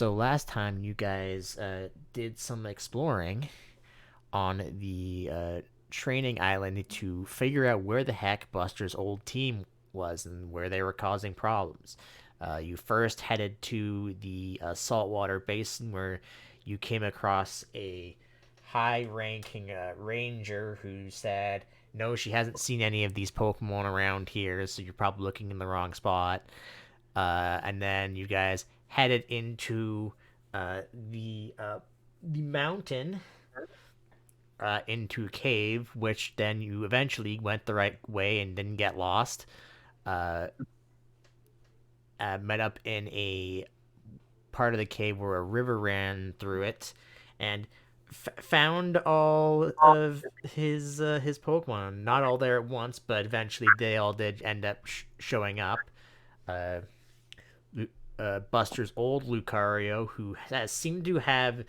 So last time you guys did some exploring on the training island to figure out where the heck Buster's old team was and where they were causing problems. You first headed to the saltwater basin where you came across a high-ranking ranger who said, "No, she hasn't seen any of these Pokemon around here, so you're probably looking in the wrong spot." And then you guys headed into uh, the uh, the mountain into a cave, which then you eventually went the right way and didn't get lost. Uh, Met up in a part of the cave where a river ran through it, and found all of his Pokemon. Not all there at once, but eventually they all did end up showing up. Uh, Buster's old Lucario, who has seemed to have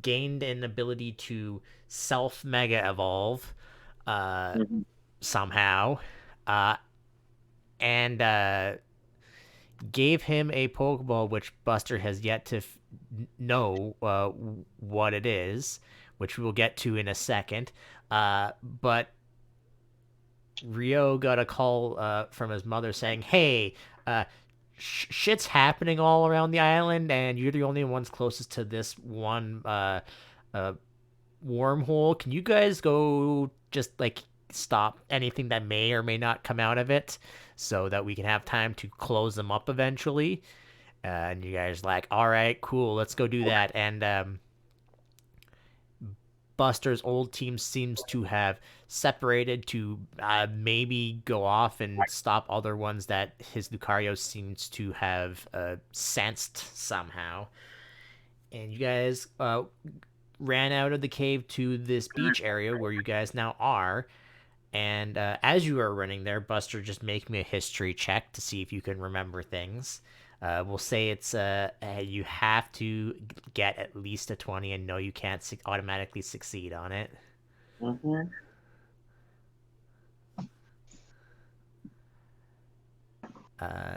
gained an ability to self mega evolve uh, Mhm. somehow, uh, and gave him a Pokeball which Buster has yet to know what it is, which we'll get to in a second. But Rio got a call from his mother saying, "Hey, shit's happening all around the island, and you're the only ones closest to this one uh, wormhole. Can you guys go just like stop anything that may or may not come out of it, so that we can have time to close them up eventually?" And you guys like, "All right, cool, let's go do that." And Buster's old team seems to have separated to maybe go off and stop other ones that his Lucario seems to have sensed somehow. And you guys ran out of the cave to this beach area where you guys now are. And as you are running there, Buster, just make me a history check to see if you can remember things. We'll say it's you have to get at least a 20, and no, you can't automatically succeed on it. Mhm.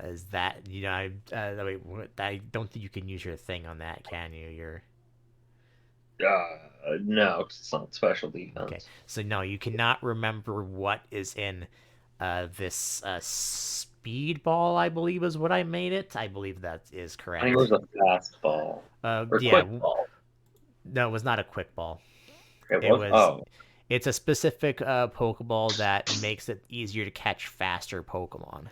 Is that wait, I don't think you can use your thing on that, can you? Your No, 'cause it's not special Okay, defense. so no, you cannot remember what is in this speedball. I believe is what I made it. I believe that is I think it was correct. a fastball or Yeah, quick ball. no, it was not a quick ball. It It was. was. Oh, It's a specific Pokeball that makes it easier to catch faster Pokemon.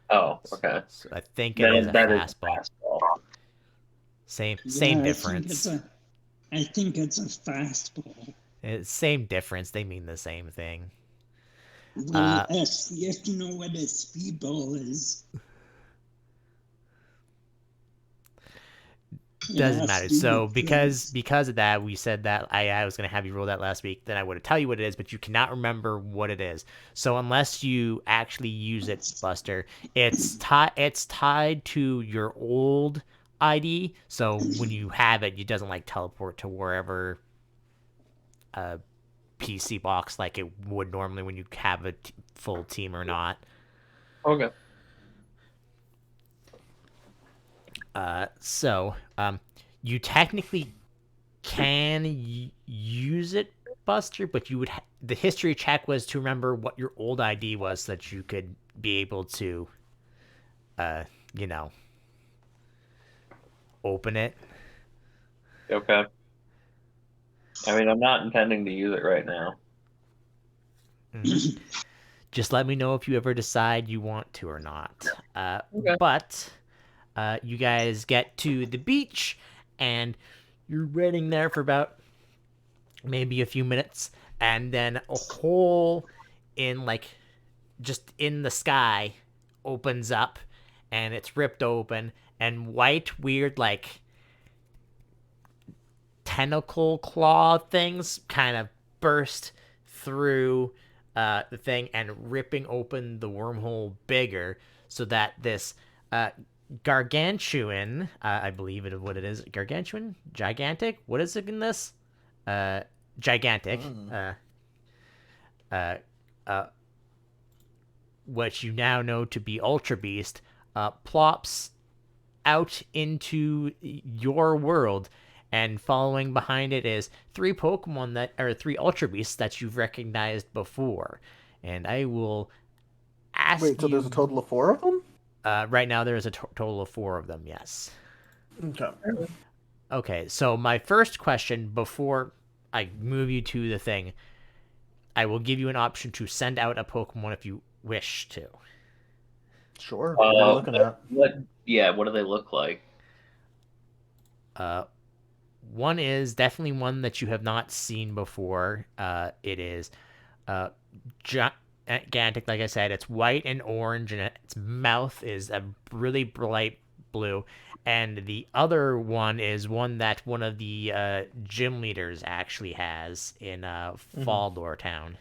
oh, okay. So I think it is Then a that is a fastball. fastball. Same Yeah, difference. I think it's a fastball. Same difference. They mean the same thing. Well, Uh, you have to know what a speedball is. It Doesn't has matter. to do So with things. because of that, we said that I was gonna have you roll that last week. Then I would tell you what it is, but you cannot remember what it is. So unless you actually use it, Buster, it's tied to your old ID. So when you have it, it doesn't like teleport to wherever PC box like it would normally when you have a full team or not. Okay. So you technically can use it, Buster, but you would the history check was to remember what your old ID was so that you could be able to, uh, you know, open it. Okay. I mean, I'm not intending to use it right now. Hmm. Just let me know if you ever decide you want to or not. Okay. But you guys get to the beach and you're waiting there for about maybe a few minutes, and then a hole in like just in the sky opens up and it's ripped open and white weird like tentacle claw things kind of burst through the thing and ripping open the wormhole bigger so that this uh, gargantuan, I believe it is what it is, gargantuan, gigantic, what is it in this, uh, gigantic, Mm. uh, uh, which you now know to be Ultra Beast, plops out into your world, and following behind it is three Pokemon that are three Ultra Beasts that you've recognized before. And I will ask Wait, so there's a you. total of 4 of them? Right now, there is a total of four of them. Yes. Okay. Okay. So my first question before I move you to the thing, I will give you an option to send out a Pokemon if you wish to. Sure. What are we looking at? What? Yeah. What do they look like? Uh, One is definitely one that you have not seen before. It is uh, gigantic, like I said. It's white and orange, and its mouth is a really bright blue. And the other one is one that one of the gym leaders actually has in Mm-hmm. Faldor Town.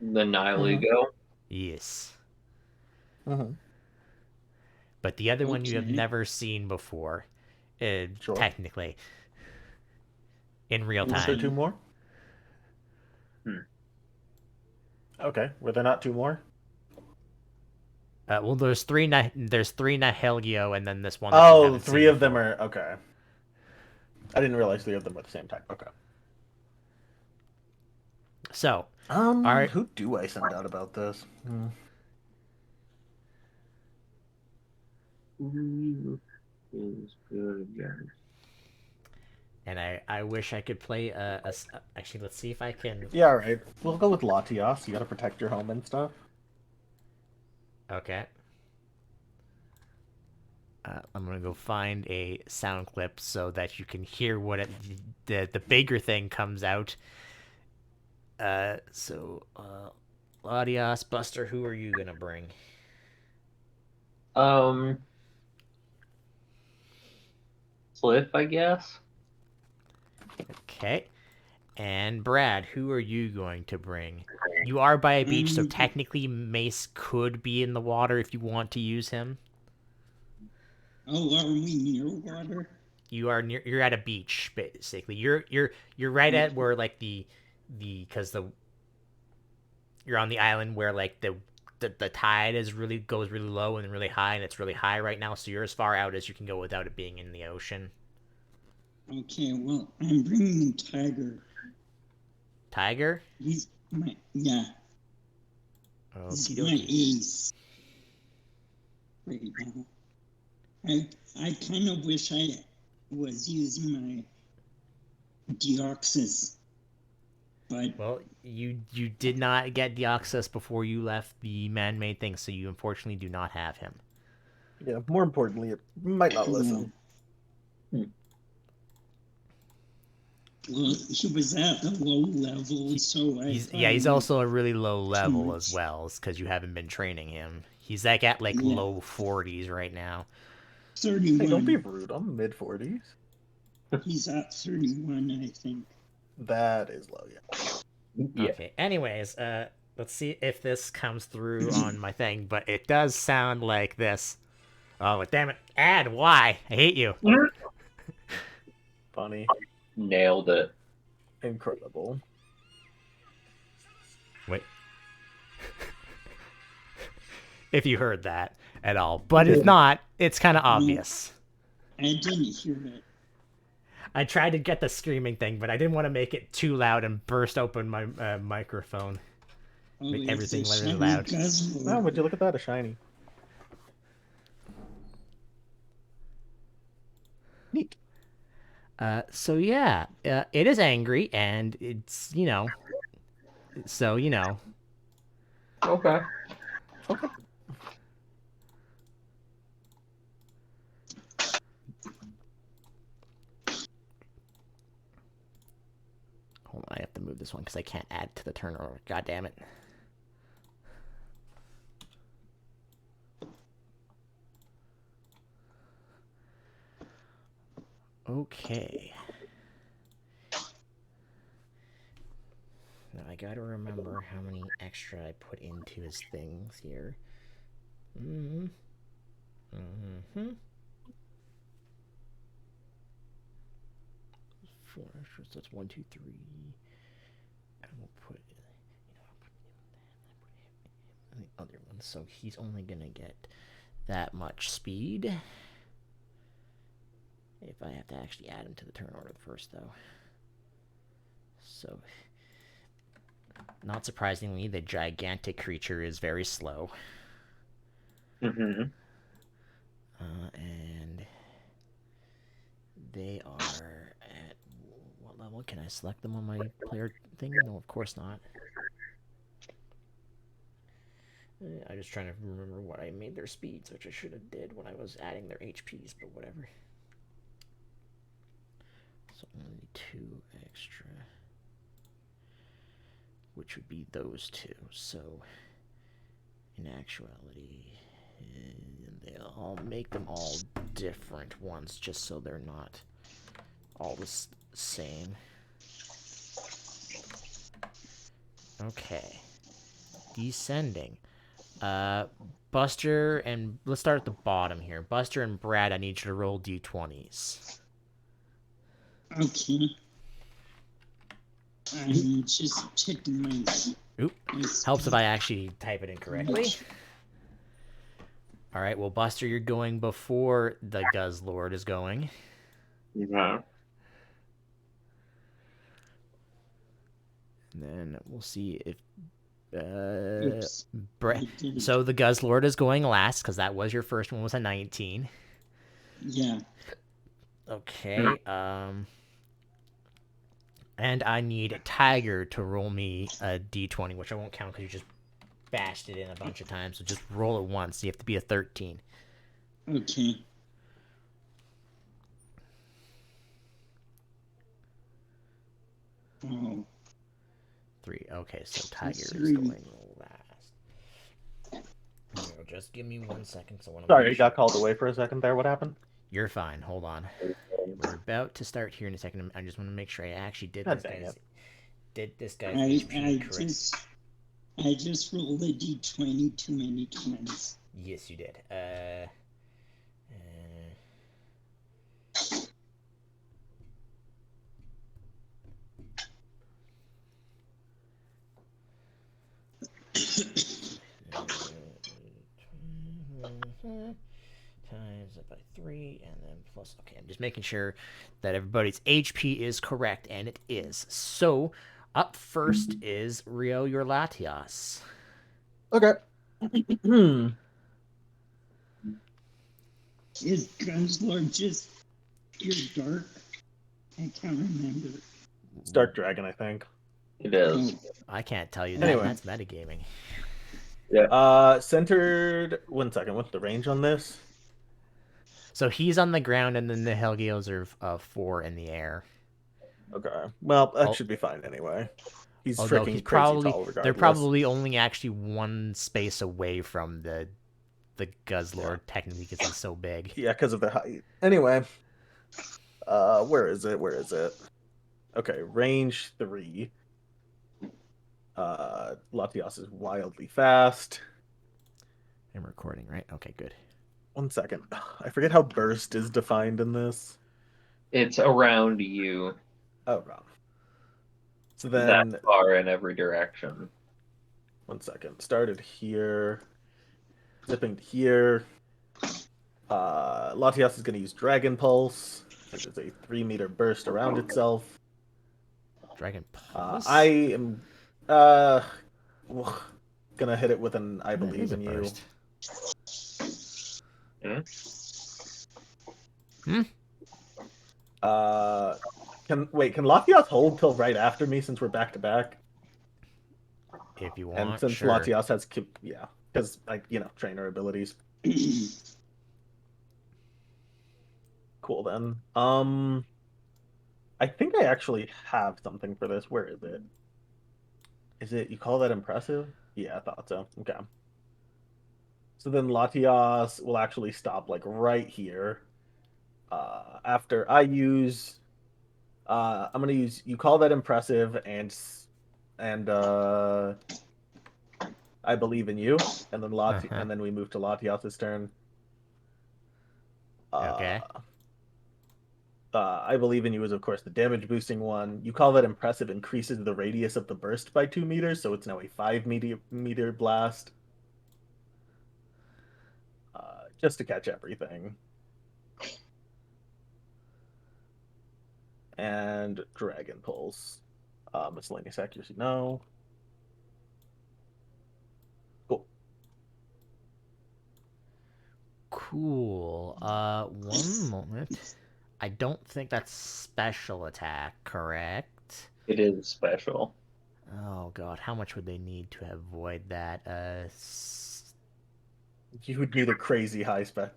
The Mm-hmm. Nihilego. Yes. Mm-hmm. But the other one you have Okay. never seen before, Sure. technically, in real Was there time. 2 more? Hmm. Okay. Were there not 2 more? Well, there's three. There's three Nihilgio, and then this one that you Oh, haven't 3 seen of them before. are okay. I didn't realize 3 of them were the same type. Okay. So, all right. Who do I send out about this? Who is good again? And I wish I could play actually, let's see if I can. Yeah, all right. We'll go with Latias. You gotta protect your home and stuff. Okay. I'm gonna go find a sound clip so that you can hear what the bigger thing comes out. Latias, Buster, who are you gonna bring? Um, Cliff, I guess. Okay. And Brad, who are you going to bring? You are by a beach, so Um, technically Mace could be in the water if you want to use him. oh, are we near water? You are near. You're at a beach, basically. You're right at where like because the you're on the island where like the tide is really goes really low and really high, and it's really high right now. So you're as far out as you can go without it being in the ocean. Okay, well, I'm bringing Tiger. Tiger. He's my, yeah, Okie he's my dokie. ace right now. I kind of wish I was using my Deoxys, but Well, you did not get Deoxys before you left the man-made thing, so you unfortunately do not have him. Yeah. More importantly, it might not yeah. listen. Well, he was at a low level, so I He's thought yeah, it he's might also a really low be too level as much. well, because you haven't been training him. He's like at like Yeah, low 40s right now. Hey, don't be 31. rude. I'm mid-40s. He's at 31, I think. That is low, yeah. Yeah. Okay. Anyways, let's see if this comes through on my thing, but it does sound like this. Oh, damn it. Ad, why? I hate you. Funny. Nailed it. Incredible. Wait. If you heard that at all. But if not, it's kind of No, obvious. I didn't hear it. I tried to get the screaming thing, but I didn't want to make it too loud and burst open my microphone. Oh, Make it's a everything really shiny loud. Oh, Guzzler. would you look at that? A shiny. Neat. So yeah, it is angry, and it's so Okay. Okay. hold on, I have to move this one because I can't add to the turnover. God damn it. Okay. Now I gotta remember how many extra I put into his things here. Mm-hmm. Mm-hmm. 4 extras, that's 1, 2, 3. I will put the other one, so he's only gonna get that much speed. If I have to actually add him to the turn order first, though. So, not surprisingly, the gigantic creature is very slow. Mm-hmm. And they are at what level? Can I select them on my player thing? No, of course not. I'm just trying to remember what I made their speeds, which I should have did when I was adding their HPs, but whatever. So only 2 extra, which would be those 2. So in actuality, I'll make them all different ones just so they're not all the same. Okay. Descending. Buster and let's start at the bottom here. Buster and Brad, I need you to roll d20s. Okay. I'm just checking my. Oop. Helps if I actually type it in correctly. All right. Well, Buster, you're going before the Guzzlord is going. Yeah. And then we'll see if. Oops. So the Guzzlord is going last because that was your first one. Was a 19. Yeah. Okay. And I need Tiger to roll me a d20, which I won't count because you just bashed it in a bunch of times. So just roll it once. You have to be a 13. Okay. Oh. 3. Okay, so Tiger is 3. going last. Just give me 1 second. So Sorry, you got called away for a second there. What happened? You're fine. Hold on. We're about to start here in a second. I just want to make sure I actually did God this dang guy's. it. Did this guy's HP correct? I just rolled a d20 too many times. Yes, you did. Times it by 3, and then plus. Okay, I'm just making sure that everybody's HP is correct, and it is. So, up first is Rio Urlatias. Okay. Is Guzzlord just pure dark? I can't remember. It's Dark Dragon, I think. It is. I can't tell you that. Anyway. That's metagaming. Yeah. Centered. 1 second. What's the range on this? So he's on the ground, and then the Helgios are 4 in the air. Okay. Well, that should be fine anyway. He's Although freaking he's crazy probably tall regardless. they're probably only actually 1 space away from the Guzzlord technically because he's so big. Yeah, because of the height. Anyway. Where is it? Okay, range 3. Latias is wildly fast. I'm recording, right? Okay, good. 1 second. I forget how burst is defined in this. It's around you. Oh, wrong. So then that far in every direction. 1 second. Started here. Zipping to here. Latias is going to use Dragon Pulse, which is a 3-meter burst around itself. Dragon Pulse? I am gonna hit it with an I believe in you. Burst. Can Latias hold till right after me since we're back to back? If you want, and since sure. Latias has because trainer abilities. Cool then. I think I actually have something for this. Where is it? Is it, you call that impressive? Yeah, I thought so. Okay. So then Latias will actually stop like right here. After I use, I'm gonna use, you call that impressive, and I believe in you, and then and then we move to Latias's turn. Okay. I believe in you is of course the damage boosting one. You call that impressive increases the radius of the burst by 2 meters, so it's now a 5-meter blast. Just to catch everything. And Dragon Pulse. Miscellaneous accuracy, no. Cool. Cool. One moment. I don't think that's special attack, correct? It is special. Oh god, how much would they need to avoid that? You would need a crazy high spec.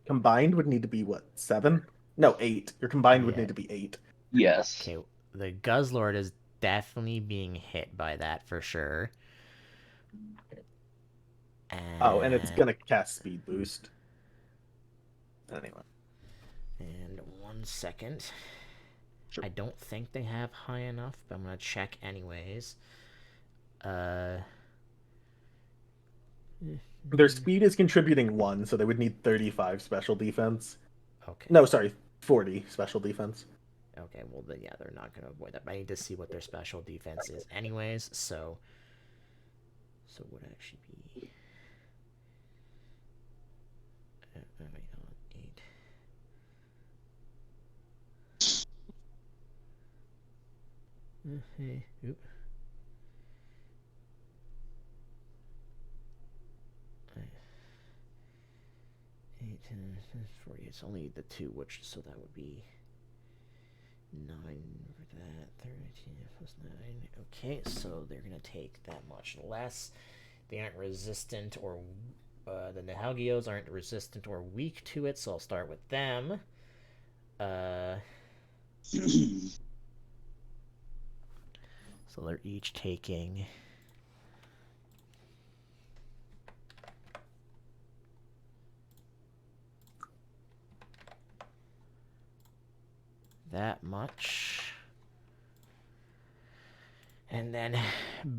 Combined would need to be what, 7? No, 8. Your combined would Yeah. need to be 8. Yes. Okay, the Guzzlord is definitely being hit by that for sure. Oh, and it's And gonna cast speed boost. Anyway. and 1 second. Sure. I don't think they have high enough, but I'm gonna check anyways. Their speed is contributing 1, so they would need 35 special defense. Okay. No, sorry, 40 special defense. Okay, well then yeah, they're not gonna avoid that. But I need to see what their special defense is anyways, so would actually be wait, hold on, 8. Hey, oop. 8, 10, 40. It's only the 2, which so that would be 9 for that. 13 plus 9. Okay, so they're gonna take that much less. They aren't resistant or the Nihilgios aren't resistant or weak to it, so I'll start with them. So they're each taking that much. And then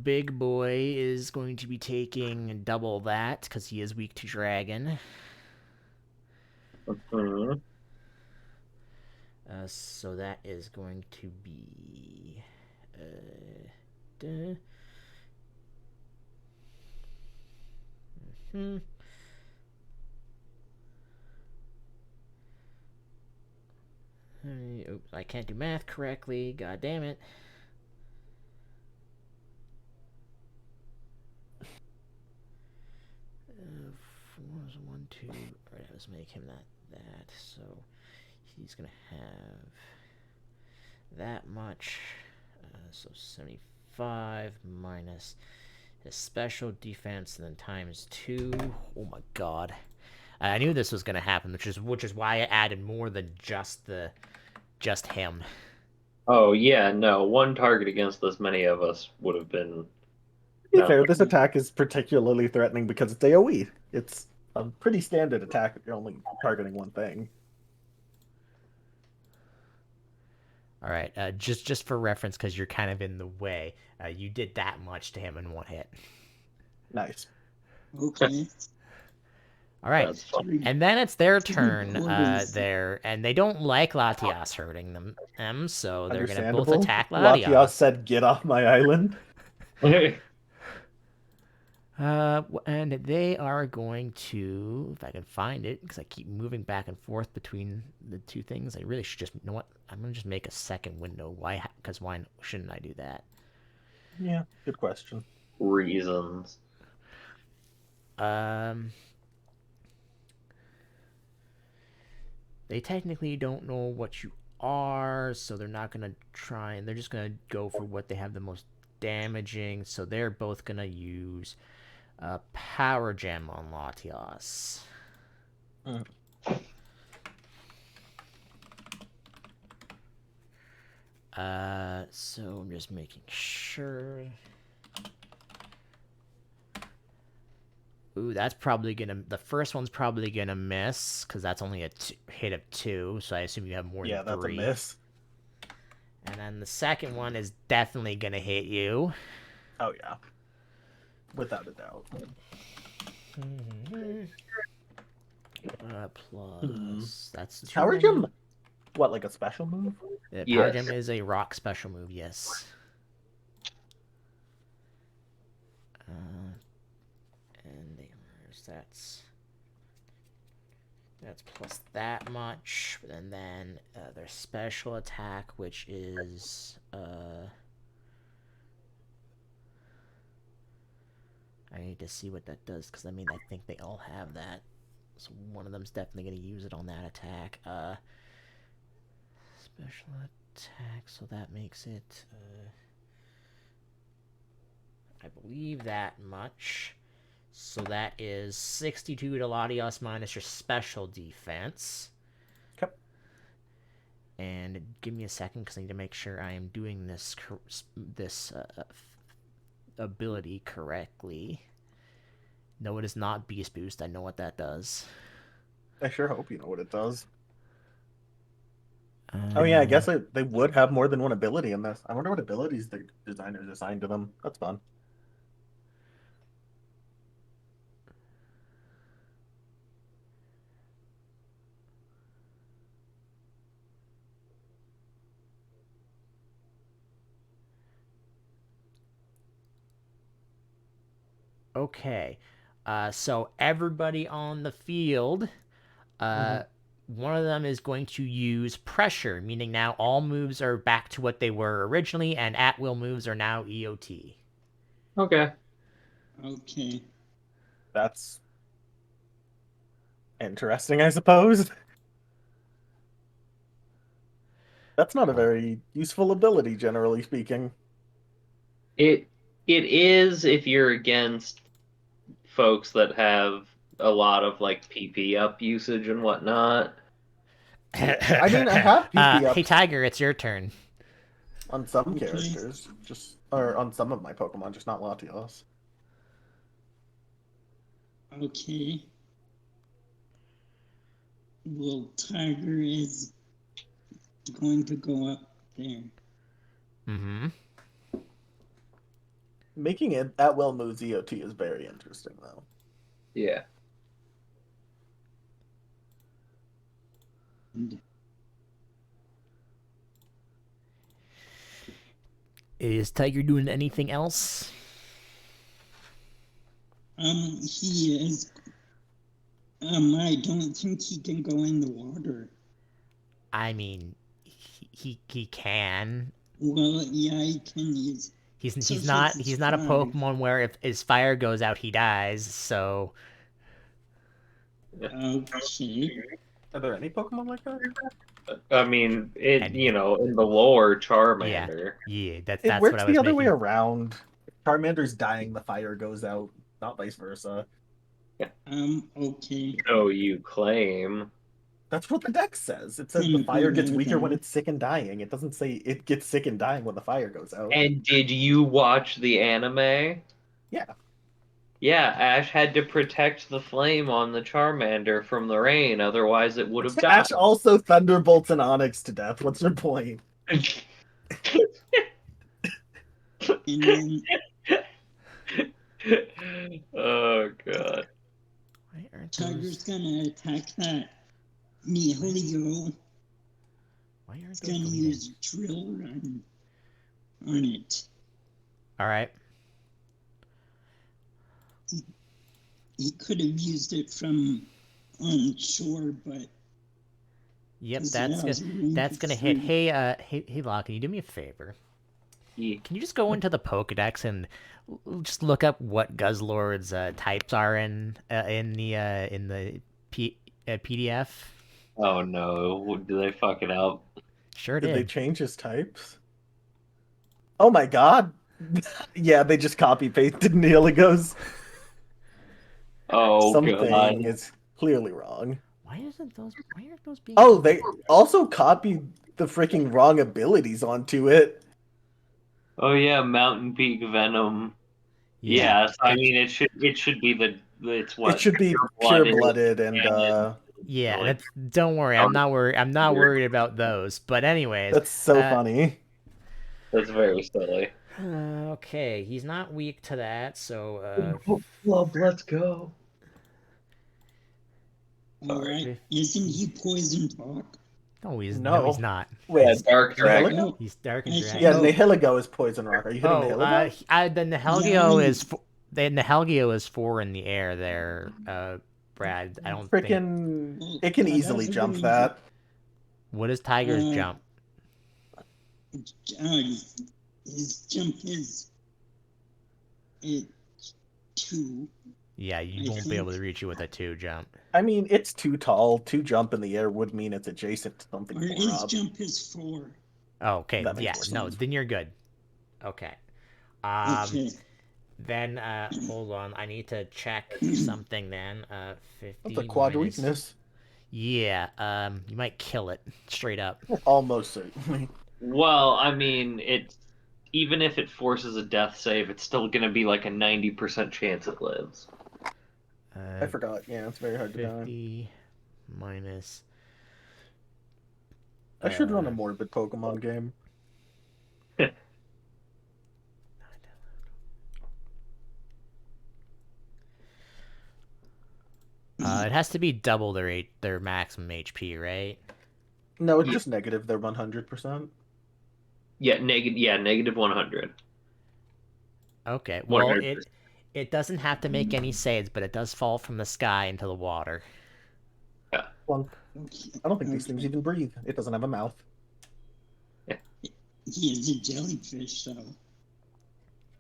Big Boy is going to be taking double that because he is weak to dragon. Mhm. So that is going to be oops, I can't do math correctly. God damn it. One, two. All right, let's make him that. So he's gonna have that much. So 75 minus his special defense, and then times 2. Oh my god. I knew this was gonna happen, which is why I added more than just him. Oh yeah, no. One target against this many of us would have been. To be No. fair, this attack is particularly threatening because it's AoE. It's a pretty standard attack if you're only targeting one thing. All right, just for reference, because you're kind of in the way, you did that much to him in one hit. Nice. Okay. All right, That's fun. and then it's their turn Quarters. there, and they don't like Latias hurting them, so they're gonna both Understandable. attack Latias Latias. said, "Get off my island." And they are going to, if I can find it, because I keep moving back and forth between the two things. I really should just, you know what? I'm gonna just make a second window. Why? Because why shouldn't I do that? Yeah, good question. Reasons. They technically don't know what you are, so they're not gonna try, and they're just gonna go for what they have the most damaging. So they're both gonna use Power Gem on Latias. So I'm just making sure. Ooh, that's probably gonna. The first one's probably gonna miss because that's only a hit of 2. So I assume you have more Yeah, than 3. that's a miss. And then the second one is definitely gonna hit you. Oh yeah, without a doubt. Plus, that's 2 Power many. Gem? What, like a special move? Power Yes. Gem is a rock special move, yes. And there's that's. That's plus that much, and then their special attack, which is I need to see what that does, because I mean I think they all have that, so one of them's definitely gonna use it on that attack. Special attack, so that makes it I believe that much. So that is 62 to Latios minus your special defense. Okay. And give me a second, because I need to make sure I am doing this ability correctly. No, it is not Beast Boost. I know what that does. I sure hope you know what it does. Oh yeah, I guess they would have more than one ability in this. I wonder what abilities the designers assigned to them. That's fun. Okay. So everybody on the field, one of them is going to use pressure, meaning now all moves are back to what they were originally, and at-will moves are now EOT. Okay. Okay. That's interesting, I suppose. That's not a very useful ability, generally speaking. It is if you're against folks that have a lot of like PP up usage and whatnot. Yeah. I mean, I have PP Hey, ups Tiger, it's your turn. on some Okay. characters, or on some of my Pokemon, just not Latios. Okay. Well, Tiger is going to go up there. Mm-hmm. Making it at-will moves EOT is very interesting, though. Yeah. And, Is Tiger doing anything else? he is. I don't think he can go in the water. I mean, he can. Well, yeah, he can use. He's So not his he's not a fire. Pokemon where if his fire goes out he dies. So Okay. Are there any Pokemon like that? I mean, And- in the lore, Charmander. yeah, It that's what works I the was other way making. around. If Charmander's dying, the fire goes out, not vice versa. Okay. So you claim. That's what the deck says. It says the fire gets weaker when it's sick and dying. It doesn't say it gets sick and dying when the fire goes out. And did you watch the anime? Yeah. Yeah, Ash had to protect the flame on the Charmander from the rain, otherwise it would have died. Ash also thunderbolts an Onyx to death. What's your point? And then Oh god. Why aren't Tiger's those? gonna attack that Nihilio. Why aren't He's those gonna bleeding? use Drill Run on it. All right. He could have used it from on shore, but Yep, Because that's yeah, it's really that's gonna hit. free. Hey, Law, can you do me a favor? Yeah. Can you just go into the Pokedex and just look up what Guzzlord's types are in the PDF? Oh no, do they fuck it up? Sure Did they did. change his types? Oh my god. Yeah, they just copy pasted Neeligos. Oh Something god. is clearly wrong. Why aren't those being? Oh, they also copied the freaking wrong abilities onto it. Oh yeah, Mountain Peak Venom. Yeah, so, I mean it should be it's what It should be pure-blooded pure-blooded and Yeah, like, don't worry. I'm not worried. I'm not worried about those. But anyways, that's so funny. that's very silly. Okay, he's not weak to that, so Love, let's go. all right. Isn't he Poison Talk? no, he's No. not. Wait, Yeah, Dark Dragon. Nihilego? He's dark and I dragon. Yeah, Oh. Nihilego is Poison Rock. Are you hitting Nihilego? The Nihilego Yeah, I mean- is the Nihilego is 4 in the air there. Brad. I don't think. Freaking, it can easily jump that. What does Tiger's Uh, jump? His jump is at 2. Yeah, you I won't be able to think. reach you with a 2 jump. I mean, it's too tall. To jump in the air would mean it's adjacent to something Or far his up. jump is 4. Oh, okay. That makes Yeah, more no, sense. then you're good. Okay. Okay. Then hold on. I need to check something. Then That's a 50 quad minus. weakness. Yeah. You might kill it straight up. Almost certainly. Well, I mean, even if it forces a death save, it's still going to be like a 90% chance it lives. I forgot. Yeah, it's very hard to die. 50 minus. I should run a morbid Pokemon game. It has to be double their maximum HP, right? No, it's Yeah. just negative. They're 100%. Yeah, negative 100. Okay. Well, 100%. it doesn't have to make any saves, but it does fall from the sky into the water. Yeah. Well, I don't think these things even breathe. It doesn't have a mouth. He is a jellyfish, though.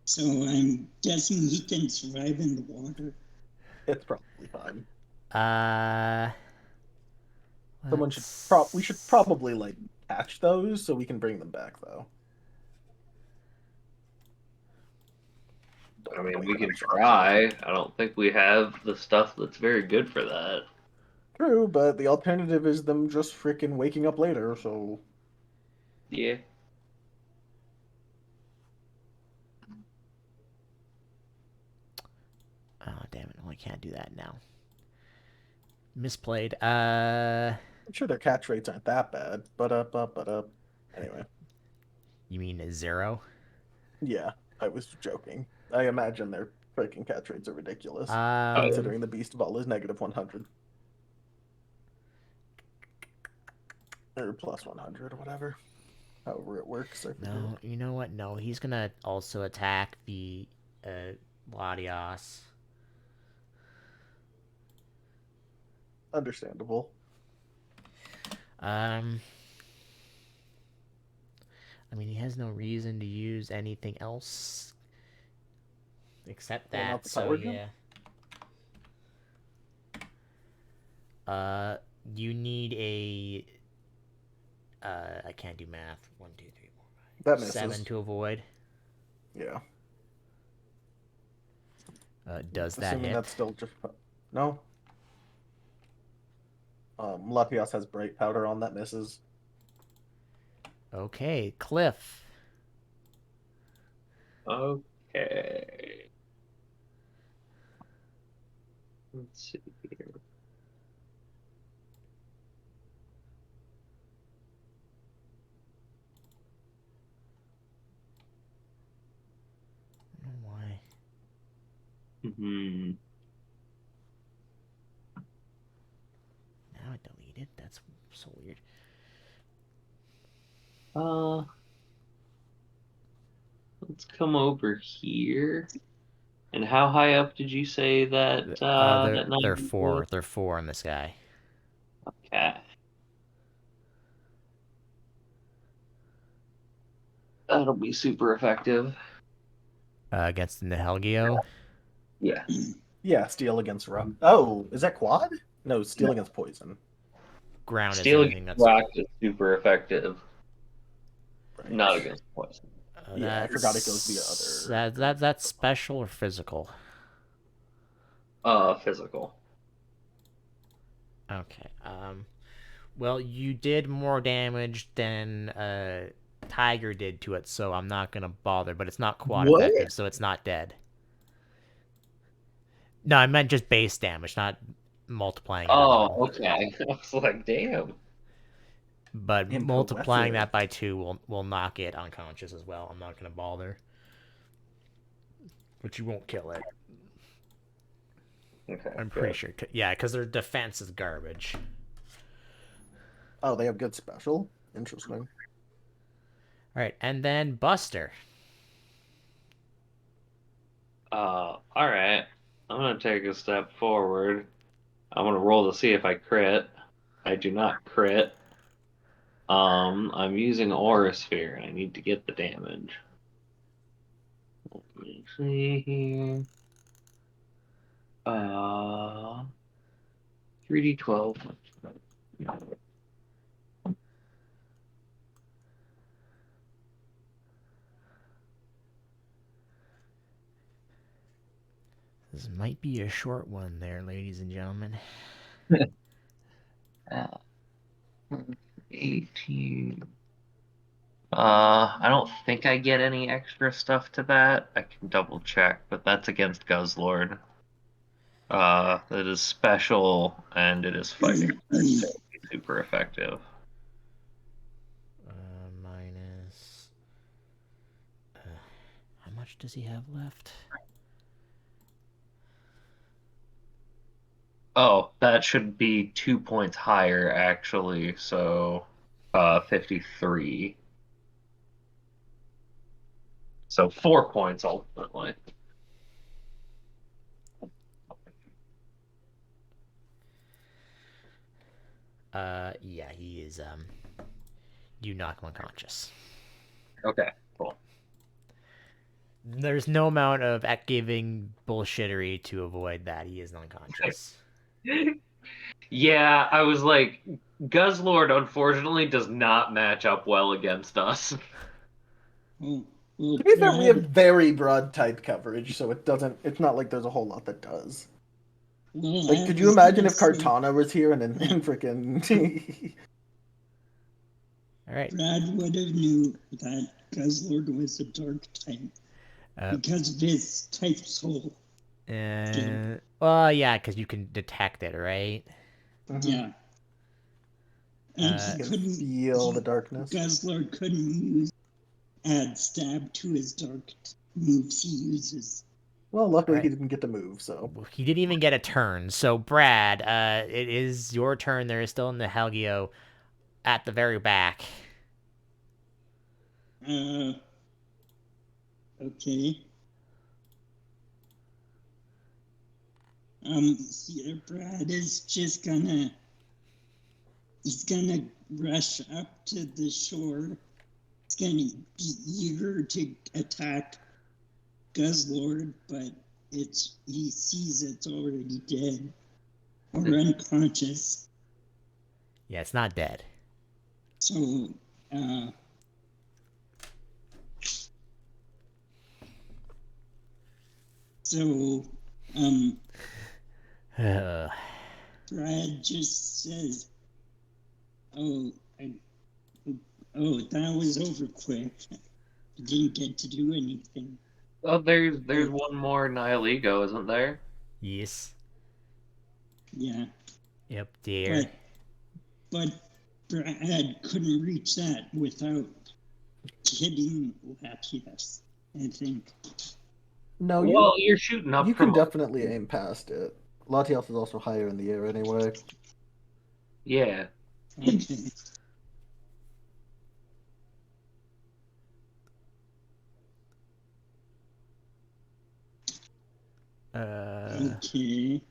So I'm guessing he can survive in the water. It's probably fine. Someone We should probably like catch those so we can bring them back though. I mean, we can try. I don't think we have the stuff that's very good for that. True, but the alternative is them just freaking waking up later, so Yeah. Oh, damn it. Well, I can't do that now. Misplayed. I'm sure their catch rates aren't that bad. But up. Anyway. You mean a 0? Yeah, I was joking. I imagine their freaking catch rates are ridiculous, Oh, considering the Beast Ball is negative 100. Or plus 100, or whatever. However it works. No, you know what? No, he's gonna also attack the Latios. Understandable. I mean, he has no reason to use anything else except Pulling out that. the So power gem? yeah. You need a. I can't do math. 1, 2, 3, 4, 5. That misses. 7 to avoid. Yeah. Does that Assuming hit? that's still just no. Latias has bright powder on that misses. Okay, Cliff. okay. Let's see here. Why? Hmm. Now it deleted. That's so weird. Let's come over here. And how high up did you say that that They're 90 was? 4. They're 4 in the sky. Okay. That'll be super effective. Against the Nihilgio. Yeah. Yeah, steel against rock. Oh, is that quad? No, steel against poison. Ground is Stealing anything that's. rock is super effective. Right. Not against poison. Yeah, I forgot it goes the other. That's special or physical? Physical. Okay. Well, you did more damage than Tiger did to it, so I'm not gonna bother. But it's not quad What? effective, so it's not dead. No, I meant just base damage, not multiplying it at all. Oh, okay. I was like, damn. But multiplying Impressive. that by 2 will knock it unconscious as well. I'm not gonna bother. But you won't kill it. Okay. I'm pretty sure. Yeah, because their defense is garbage. Oh, they have good special? Interesting. Alright, and then Buster. Alright. I'm gonna take a step forward. I'm gonna roll to see if I crit. I do not crit. I'm using Aura Sphere, and I need to get the damage. Let me see here. 3d12. This might be a short one there, ladies and gentlemen. 18. I don't think I get any extra stuff to that. I can double check, but that's against Guzzlord. It is special and it is fighting. Super effective. Minus. How much does he have left? Oh, that should be 2 points higher actually. So, 53. So 4 points ultimately. Yeah, he is. You knock him unconscious. Okay, cool. There's no amount of giving bullshittery to avoid that. He is unconscious. Yeah, I was like, Guzzlord unfortunately does not match up well against us. Oh, well, To be fair, we have Brad, very broad type coverage, so it doesn't. It's not like there's a whole lot that does. well, Like, I could you was imagine gonna if say, Cartana was here and freaking? All right. Brad would have knew that Guzzlord was a dark type because of his type soul. Well, yeah, because you can detect it, right? Yeah. And You he can couldn't, feel the darkness. Guzzlord couldn't use add stab to his dark moves he uses. Well, luckily Right. he didn't get to move, so. He didn't even get a turn. So, Brad, it is your turn. There is still in the Helgio at the very back. Okay. Brad is just he's gonna rush up to the shore. He's gonna be eager to attack Guzzlord, but he sees it's already dead or unconscious. Yeah, it's not dead. So, so, Brad just says, "Oh, that was over quick. I didn't get to do anything." Oh, there's one more Nihilego, isn't there? Yes. Yeah, Yep, dear. but Brad couldn't reach that without hitting Latias, I think. No, Well, you're shooting you up can from. definitely aim past it. Latios is also higher in the air anyway. Yeah. Okay. Okay.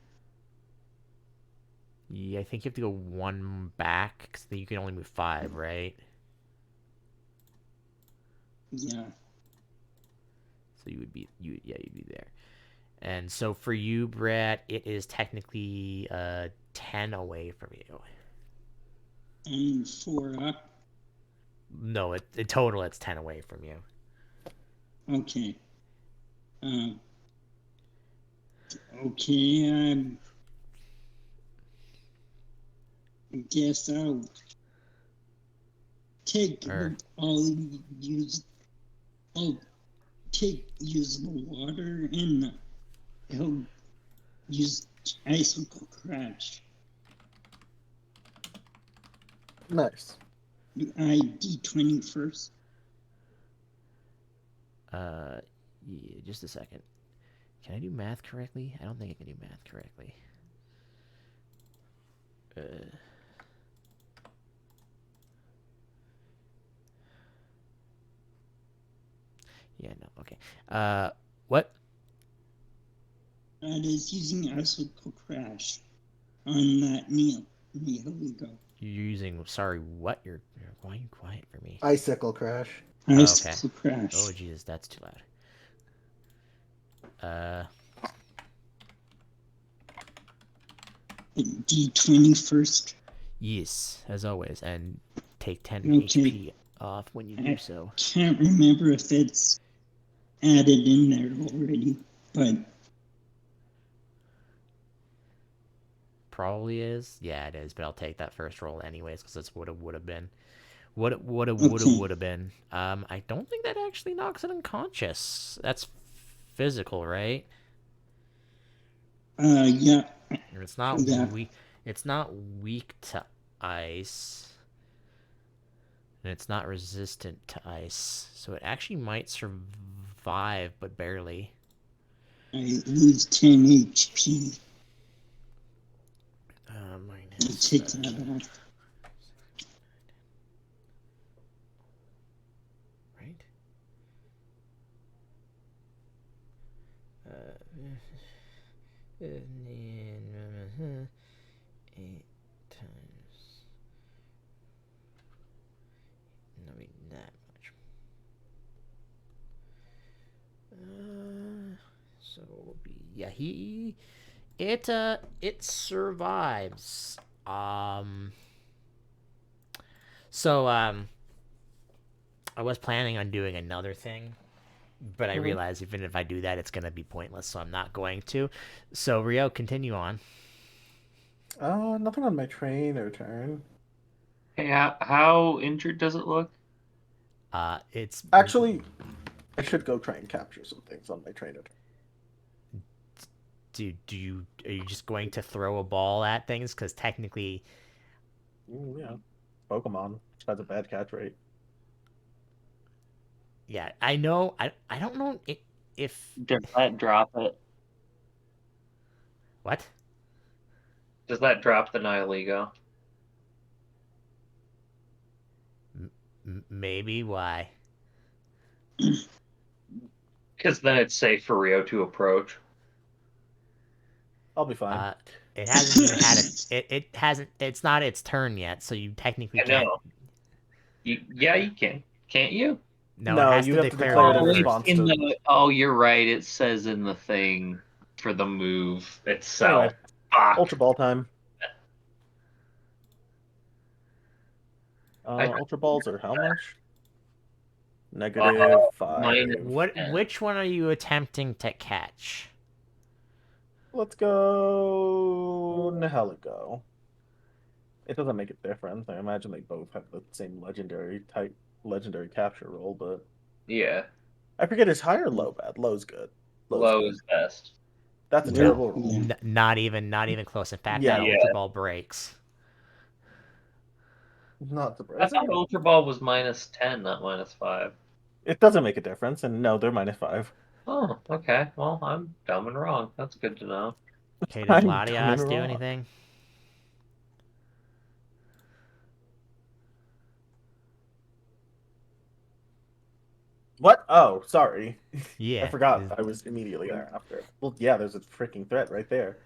Yeah, I think you have to go one back because you can only move 5, right? Yeah. So you'd be there. And so for you, Brad, it is technically 10 away from you. And 4 up. No, in total it's 10 away from you. Okay. Okay. I guess I'll take I'll take usable water and he'll use icicle crash. Nice. I D20 first. Yeah, just a second. Can I do math correctly? I don't think I can do math correctly. Yeah, no, okay. What? That is using icicle crash. on that Nihiligo. You're using. Sorry, what? You're going quiet for me. Icicle crash. Icicle crash. Oh Jesus, that's too loud. D20 first. Yes, as always, and take 10 Okay. HP off when you do so. Can't remember if it's added in there already, but Probably is. Yeah, it is, but I'll take that first roll anyways because that's what it would have been. What it would have been. I don't think that actually knocks it unconscious. That's physical, right? yeah. It's not Yeah. weak. It's not weak to ice, and it's not resistant to ice, so it actually might survive, but barely. I lose 10 HP. Minus. Take that off. Right. 8 times. Not even that much. So it'll be it survives. I was planning on doing another thing, but I realize even if I do that, it's gonna be pointless, so I'm not going to. So Rio, continue on. Nothing on my train or turn. Hey, how injured does it look? It's Actually, I should go try and capture some things on my train or turn. are you just going to throw a ball at things? Because technically, Yeah, Pokemon has a bad catch rate. yeah, I know. I don't know if Does that drop it? what. Does that drop the Nihiligo? Maybe why? Because then it's safe for Rio to approach. I'll be fine. It hasn't even had it hasn't. It's not its turn yet, so you technically I can't. know. Yeah, you can. Can't you? No, it has you to have to declare declare it it in first. response to. Oh, you're right. It says in the thing for the move itself. Anyway, Fuck. Ultra Ball time. Ultra Balls are how much? -5. Which one are you attempting to catch? Let's go Nihiligo. It doesn't make a difference. I imagine they both have the same legendary capture roll, but Yeah. I forget is high or low bad. Low's good. Low good. is best. That's a Yeah. terrible roll. Yeah. Not even close. In fact, Yeah, that no. Ultra Ball breaks. Not I surprising. thought Ultra Ball was -10, not -5. It doesn't make a difference, and no, they're -5. Oh, okay. Well, I'm dumb and wrong. That's good to know. Okay, does I'm dumb and Latias do wrong. anything? What? Oh, sorry. Yeah. I forgot. I was immediately there after. Well, yeah, there's a freaking threat right there.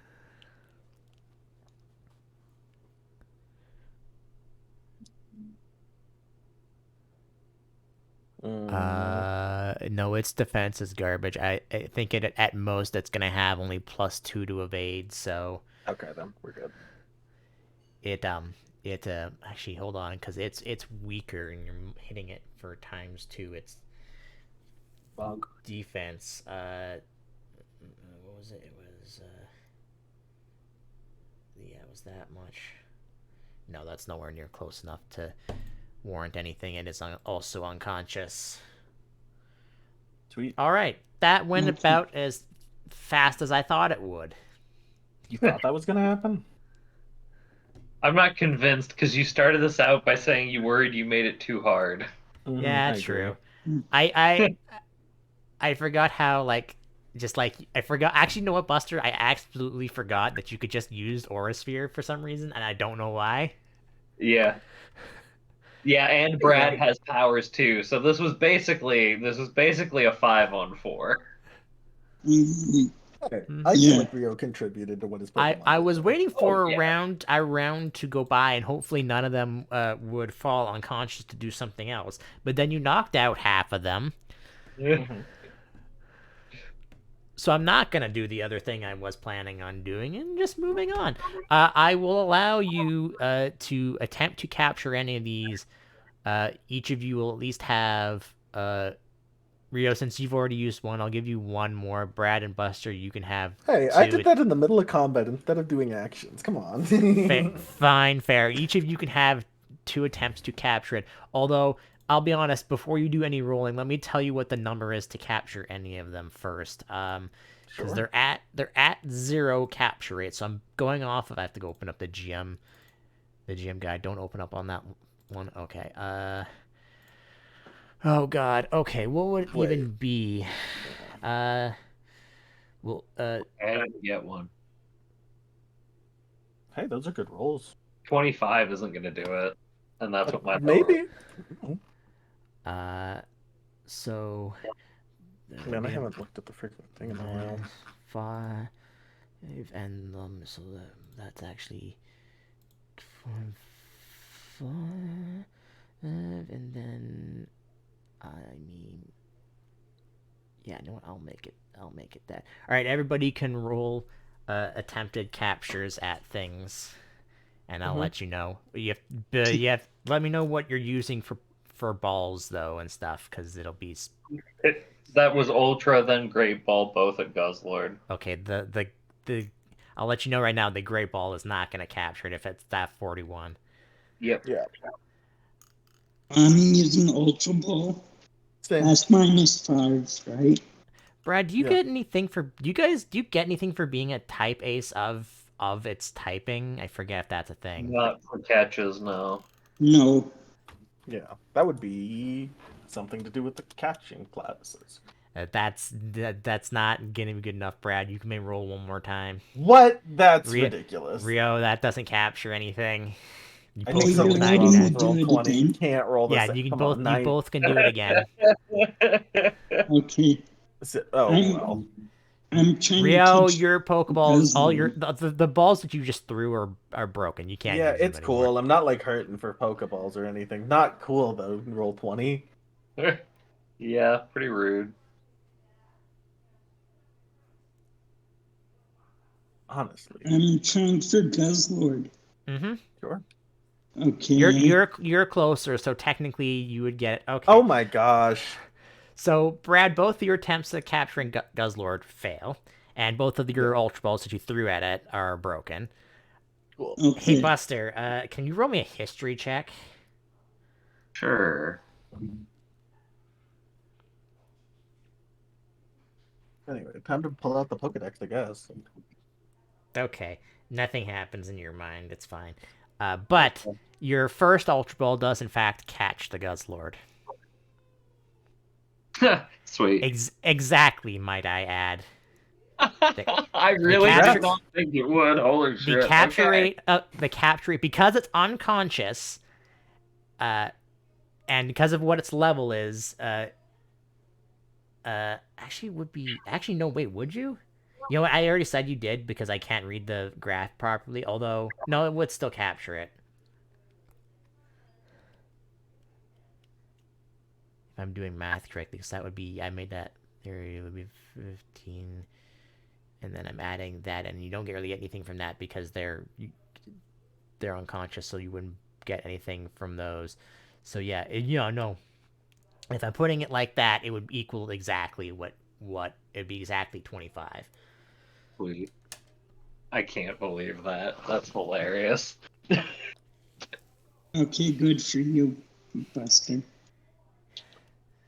No, its defense is garbage. I think at most it's gonna have only +2 to evade, so Okay, then we're good. it actually hold on, because it's weaker and you're hitting it for ×2. It's Bug. defense. What was it? It was yeah, it was that much. No, that's nowhere near close enough to warrant anything, and it's also unconscious. Sweet. All right, that went about as fast as I thought it would. You thought that was gonna happen? I'm not convinced because you started this out by saying you worried you made it too hard. Yeah, I true. agree. I forgot how I forgot. Actually, you know what, Buster? I absolutely forgot that you could just use Aura Sphere for some reason, and I don't know why. Yeah. Yeah, and Brad has powers too. So this was basically a 5-on-4. Mhm. Hey, Hmm. I feel Yeah. like Rio contributed to what his I Pokemon I did was there. waiting for yeah. a round to go by, and hopefully none of them would fall unconscious to do something else. But then you knocked out half of them, Mhm. so I'm not gonna do the other thing I was planning on doing, and just moving on. I will allow you to attempt to capture any of these. Each of you will at least have Rio. Since you've already used one, I'll give you one more. Brad and Buster, you can have Hey, I two. did that in the middle of combat instead of doing actions. Come on. Fine, fair. Each of you can have two attempts to capture it. Although, I'll be honest, before you do any rolling, let me tell you what the number is to capture any of them first. Because Sure. they're at 0 capture rate. So I'm going off of. I have to go open up the GM guide. Don't open up on that one. Okay. Oh God. Okay. What would it Wait. even be? Uh. Well. I had to get one. Hey, those are good rolls. 25 isn't going to do it. And that's what my Maybe. So. Man, I haven't looked at the freaking thing in a while. 5 and so that's actually 5, and then I mean, yeah, you know what? I'll make it that. All right, everybody can roll attempted captures at things, and I'll let you know. You have let me know what you're using for balls though and stuff, because it'll be That was Ultra, then Great Ball, both at Guzzlord. okay. The I'll let you know right now. The great ball is not going to capture it if it's that 41. Yep. Yeah. I'm using Ultra Ball. Same. That's -5, right? Brad, do you Yeah. get anything for do you get anything for being a type ace of its typing? I forget if that's a thing. Not for catches, no. No. Yeah. That would be something to do with the catching classes. That's not gonna be good enough, Brad. You can maybe roll one more time. What? That's Rio, ridiculous. Rio, that doesn't capture anything. You I both think Wait, you're rolled something's 90 wrong letting me then. with roll do it 20. You again? can't roll the Yeah, same. you can Come on, you 9. both can do it again. Okay. Oh, I'm well. I'm trying to Rio, catch your Pokeballs, all your Guzzlord. the balls that you just threw are broken. You can't Yeah, use them it's anymore. cool. I'm not like hurting for Pokeballs or anything. Not cool though. Roll 20. Yeah, pretty rude. Honestly. I'm trying for Guzzlord. Mm-hmm. Sure. Okay. You're closer, so technically you would get okay. Oh my gosh. So Brad, both of your attempts at capturing Guzzlord fail, and both of your Yeah. Ultra Balls that you threw at it are broken. Cool. Hey Okay. Buster, can you roll me a history check? Sure. Anyway, time to pull out the Pokedex, I guess. Okay, nothing happens in your mind. It's fine. But your first Ultra Ball does in fact catch the Guzzlord. Sweet. Exactly, might I add. I The really capture did not think it would. Holy the shit. capture Okay. rate because it's unconscious, and because of what its level is, actually would be actually no wait would you? You know what? I already said you did because I can't read the graph properly. Although no, it would still capture it. If I'm doing math correctly, because that would be I made that theory it would be 15, and then I'm adding that, and you don't get really get anything from that because they're unconscious, so you wouldn't get anything from those. So yeah, no. If I'm putting it like that, it would equal exactly what it'd be exactly 25. Sweet. I can't believe that. That's hilarious. Okay, good for you, Buster.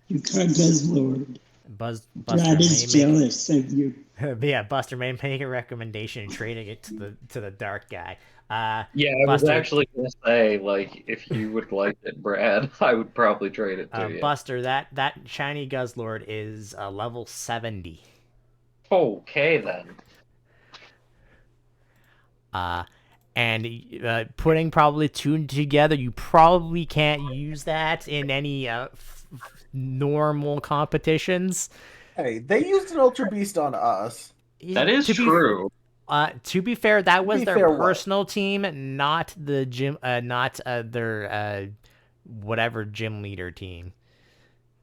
You caught Guzzlord. Buster Brad may is make jealous of you. yeah, Buster may make a recommendation trading it to the dark guy. Yeah, I was Buster, actually going to say, like, if you would like it, Brad, I would probably trade it to you. Buster, that shiny Guzzlord is level 70. Okay, then. And putting probably two together, you probably can't use that in any normal competitions. Hey, they used an Ultra Beast on us. That is true. To be fair, that was be their fair, what? personal team, not the gym, not their whatever gym leader team.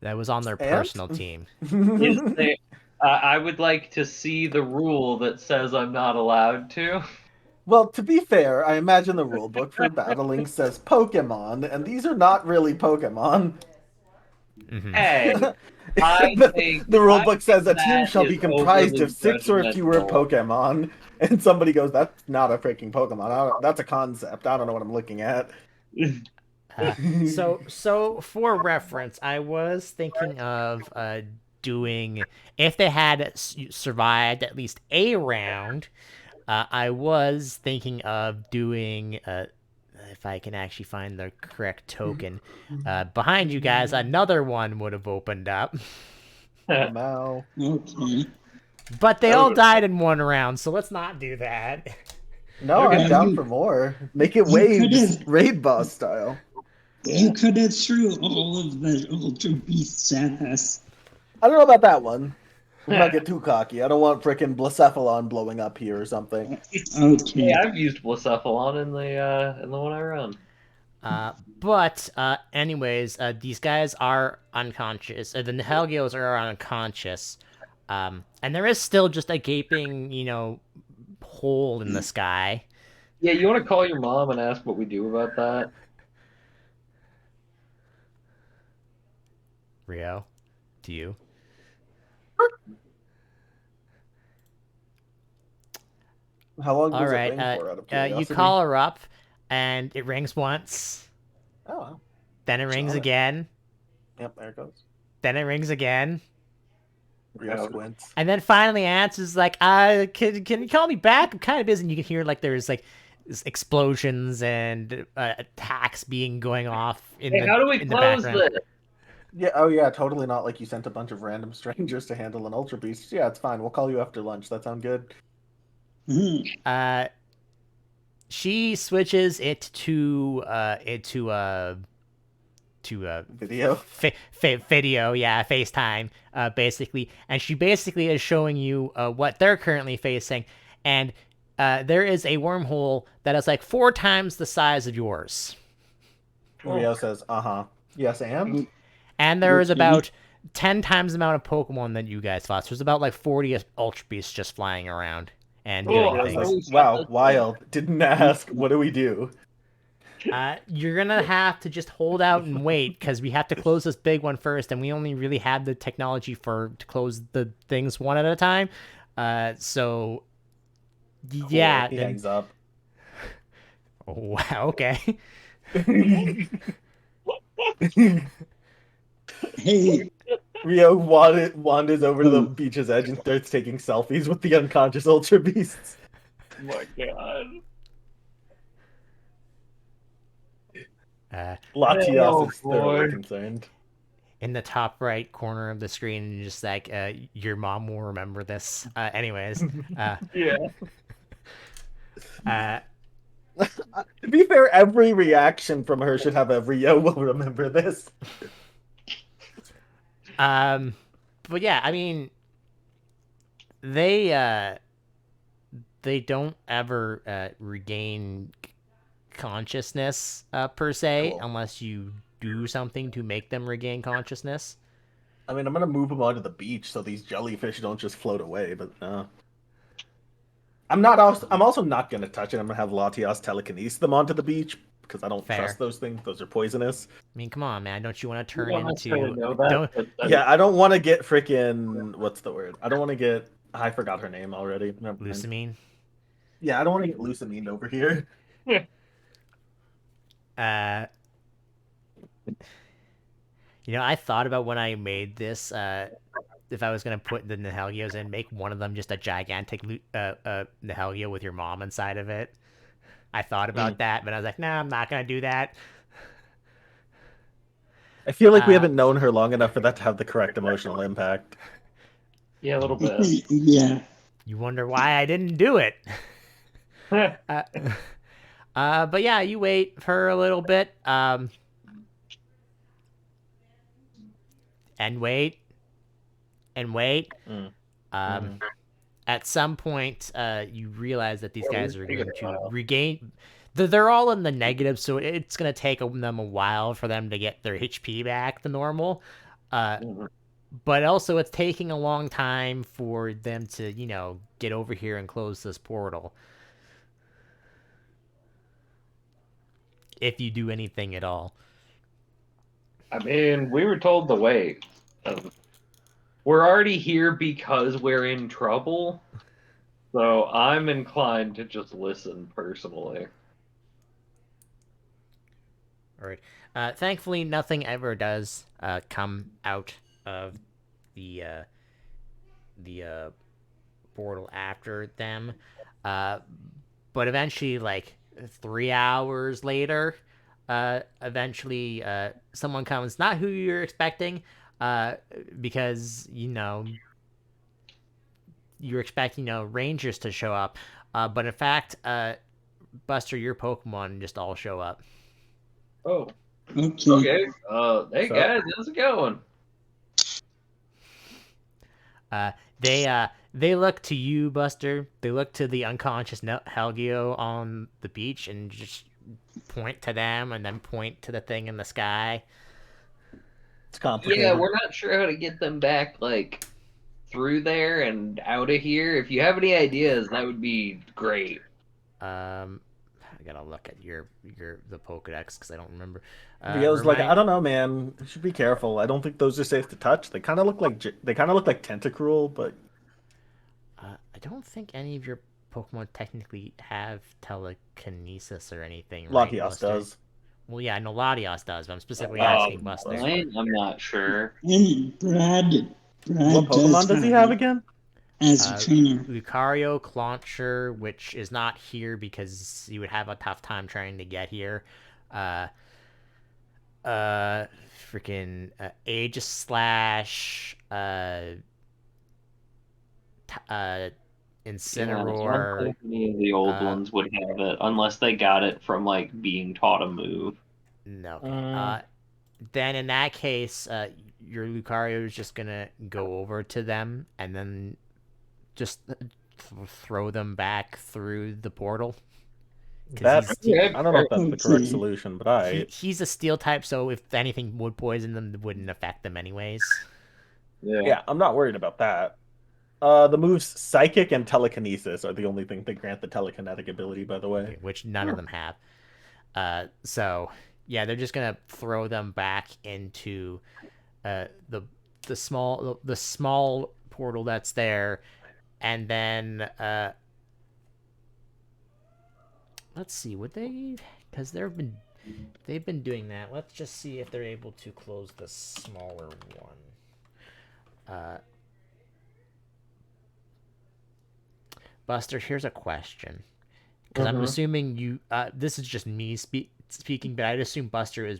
That was on their personal team. Is there, I would like to see the rule that says I'm not allowed to. Well, to be fair, I imagine the rule book for battling says Pokemon, and these are not really Pokemon. Hey, I think The rule book says a team that shall is be comprised of overly 6 or fewer judgmental. Pokemon, and somebody goes, "That's not a freaking Pokemon. That's a concept. I don't know what I'm looking at." So for reference, I was thinking of doing if they had survived at least a round. I was thinking of doing if I can actually find the correct token. Behind you guys, another one would have opened up. Wow. Okay. But they all died in one round, so let's not do that. No, Okay. I'm down You- for more. Make it you could waves, have- raid boss style. You could have threw all of the Ultra Beasts at us. I don't know about that one. Let's not get too cocky. I don't want frickin' Blacephalon blowing up here or something. Okay. Hey, I've used Blacephalon in the one I run. But anyways, these guys are unconscious. The Nihilgios are unconscious. And there is still just a gaping, hole in the sky. Yeah, you want to call your mom and ask what we do about that? Rio, to you. How long All does right. it ring for, out of curiosity? You call her up, and it rings once. Oh, well. Then it rings Got it. again. Yep, there it goes. Then it rings again. Real squints. And then finally answers like, can you call me back? I'm kind of busy. And you can hear like there's like explosions and attacks going off in Hey, how do we in the close background. this? Yeah, oh yeah, totally not like you sent a bunch of random strangers to handle an Ultra Beast. Yeah, it's fine. We'll call you after lunch. That sound good? Mhm. She switches it to Video. video, yeah, FaceTime, basically, and she basically is showing you what they're currently facing, and there is a wormhole that is like 4 times the size of yours, Rio says, uh-huh. Yes, and? and there is Okay. about 10 times the amount of Pokemon that you guys fought. So there's about like 40 Ultra Beasts just flying around and doing Oh, Rio's things. like, wow, wild. Didn't ask. What do we do? You're gonna have to just hold out and wait because we have to close this big one first, and we only really have the technology to close the things one at a time. So yeah, Cool. He then hangs up. oh, wow, okay. Hey, Rio wanders over to the beach's edge and starts taking selfies with the unconscious Ultra Beasts. Oh my god. Latias Oh, is thoroughly boy. concerned. In the top right corner of the screen, just like your mom will remember this. Anyways, Yeah. To be fair, every reaction from her should have a Rio will remember this. but yeah, I mean, they don't ever regain consciousness per se Cool. unless you do something to make them regain consciousness. I mean, I'm gonna move them onto the beach so these jellyfish don't just float away. But I'm also not gonna touch it. I'm gonna have Latias telekinesis them onto the beach because I don't Fair. trust those things. Those are poisonous. I mean, come on, man! Don't you want to turn don't necessarily into? know that, Don't but Yeah, I don't want to get freaking what's the word? I don't want to get. I forgot her name already. Never mind. Lusamine? Yeah, I don't want to get Lusamine over here. I thought about when I made this, if I was gonna put the Nihilgios in, make one of them just a gigantic Nihilgio with your mom inside of it. I thought about that, but I was like, nah, I'm not gonna do that. I feel like we haven't known her long enough for that to have the correct emotional impact. yeah, a little bit. yeah. You wonder why I didn't do it. But yeah, you wait for a little bit, and wait, and wait. at some point, you realize that these guys are Taking going a to while. regain. They're all in the negative, so it's going to take them a while for them to get their HP back to normal. Mhm. But also, it's taking a long time for them to, get over here and close this portal. If you do anything at all. I mean, we were told to wait. We're already here because we're in trouble, so I'm inclined to just listen personally. All right. Thankfully, nothing ever does come out of the portal after them. Uh, but eventually, like 3 hours later, eventually someone comes, not who you're expecting, because you're expecting rangers to show up, but in fact, Buster, your Pokemon just all show up. Oh, Okay. okay. Hey So- guys, how's it going? They look to you, Buster. They look to the unconscious Helgio on the beach and just point to them, and then point to the thing in the sky. It's complicated. Yeah, we're not sure how to get them back, like, through there and out of here. If you have any ideas, that would be great. I gotta look at your the Pokedex because I don't remember. Rio's like, I don't know, man. You should be careful. I don't think those are safe to touch. They kind of look like Tentacruel, but I don't think any of your Pokemon technically have telekinesis or anything, right, Latias Buster? does. Well, yeah, I know Latios does, but I'm specifically Um, asking Buster. I'm not sure. And Brad What does Pokemon does he have it again? as a trainer. Lucario, Clauncher, which is not here because you would have a tough time trying to get here. Uh, freaking Aegis Slash, Yeah, so I Incineroar. don't think any of the old ones would have it unless they got it from like being taught a move. No, okay. Then in that case, your Lucario is just gonna go over to them and then just throw them back through the portal. That's Yeah, I don't know if that's the correct Okay. solution, but He's a steel type, so if anything would poison them, it wouldn't affect them anyways. yeah, I'm not worried about that. The moves Psychic and Telekinesis are the only thing that grant the telekinetic ability, by the way. Which none of them have. So yeah, they're just gonna throw them back into the small portal that's there, and then let's see, would they? Because they've been doing that. Let's just see if they're able to close the smaller one. Buster, here's a question. Because I'm assuming you. This is just me speaking, but I'd assume Buster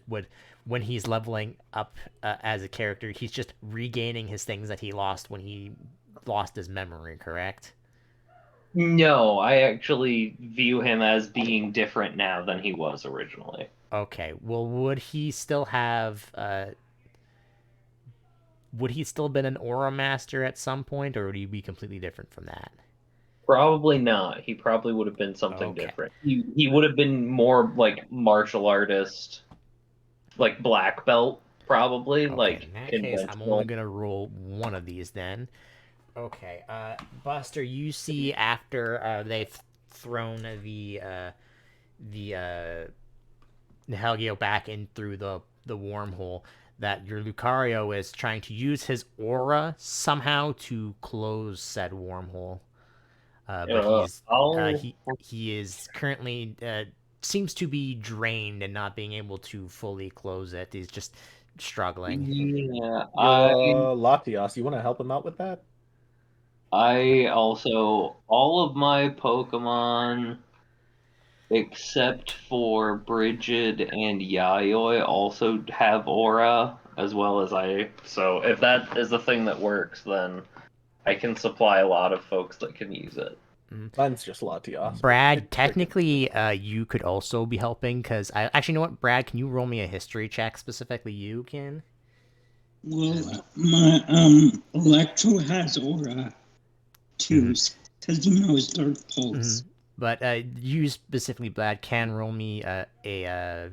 when he's leveling up as a character, he's just regaining his things that he lost when he lost his memory. Correct? No, I actually view him as being different now than he was originally. Okay. Well, would he still have? Would he still been an Aura Master at some point, or would he be completely different from that? Probably not. He probably would have been something Okay. different. He would have been more like martial artist, like black belt, probably Okay. like In that case, I'm conventional. only gonna roll one of these then. Okay, Buster, you see after they've thrown the Helgio back in through the wormhole that your Lucario is trying to use his aura somehow to close said wormhole. But I'll he is currently seems to be drained and not being able to fully close it. He's just struggling. yeah. Latias, you want to help him out with that? I also all of my Pokemon except for Brigid and Yayoi also have aura as well as I. So if that is the thing that works, then I can supply a lot of folks that can use it. Mine's just Latias. Brad, technically, you could also be helping because I actually know what. Brad, can you roll me a history check specifically? You can. Well, my Electro has aura too. because he knows Dark Pulse. But you specifically, Brad, can roll me a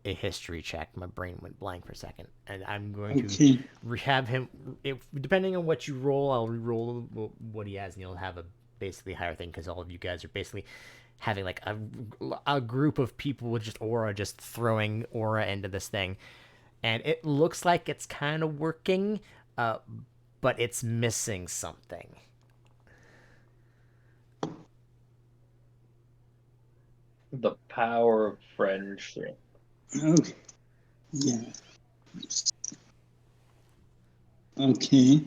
history check. My brain went blank for a second, and I'm going to have him. Depending on what you roll, I'll re-roll what he has, and he'll have a basically higher thing because all of you guys are basically having like a group of people with just aura, just throwing aura into this thing, and it looks like it's kind of working, but it's missing something. The power of friendship. Okay. Yeah. Okay.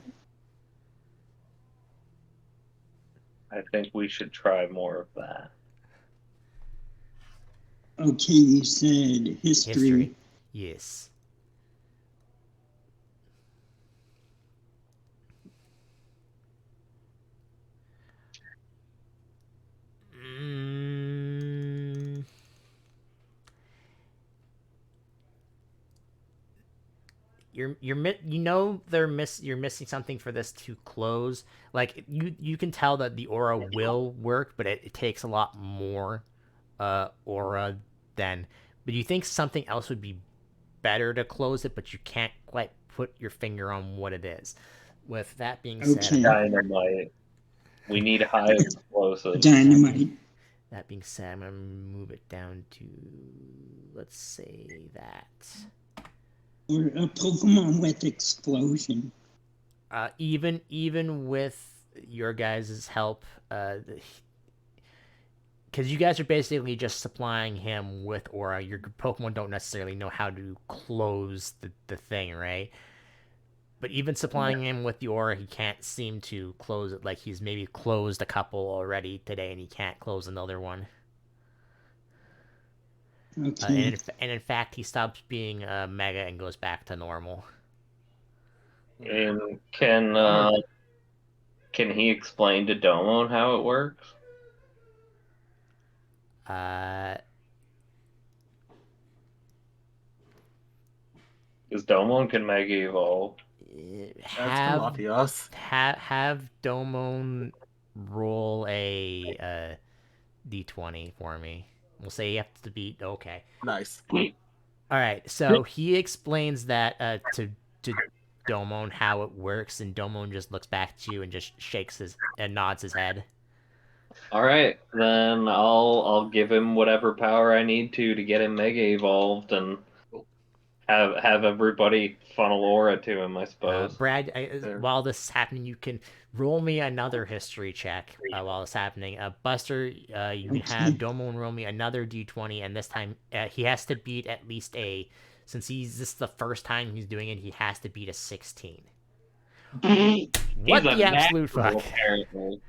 I think we should try more of that. Okay, you said history. Yes. You're missing something for this to close. Like you can tell that the aura will work, but it takes a lot more aura than. But you think something else would be better to close it, but you can't quite put your finger on what it is. With that being said, dynamite. We need high explosives. Dynamite. That being said, I'm gonna move it down to, let's say that. Or a Pokemon with explosion. Even with your guys' help, because you guys are basically just supplying him with aura. Your Pokemon don't necessarily know how to close the thing, right? But even supplying him with the aura, he can't seem to close it. Like he's maybe closed a couple already today, and he can't close another one. Okay. And in fact, he stops being Mega and goes back to normal. And can he explain to Domon how it works? Because Domon can Mega Evolve. Have Domon roll a d20 for me. We'll say you have to beat. Okay. Nice. All right. So he explains that to Domon how it works, and Domon just looks back at you and just shakes his and nods his head. All right, then I'll give him whatever power I need to get him Mega Evolved and have everybody funnel aura to him, I suppose. Brad, while this is happening, you can roll me another history check while it's happening. Buster, you can have Domon roll me another d20, and this time he has to beat at least since this is the first time he's doing it, he has to beat a 16. What the absolute fuck? Apparently.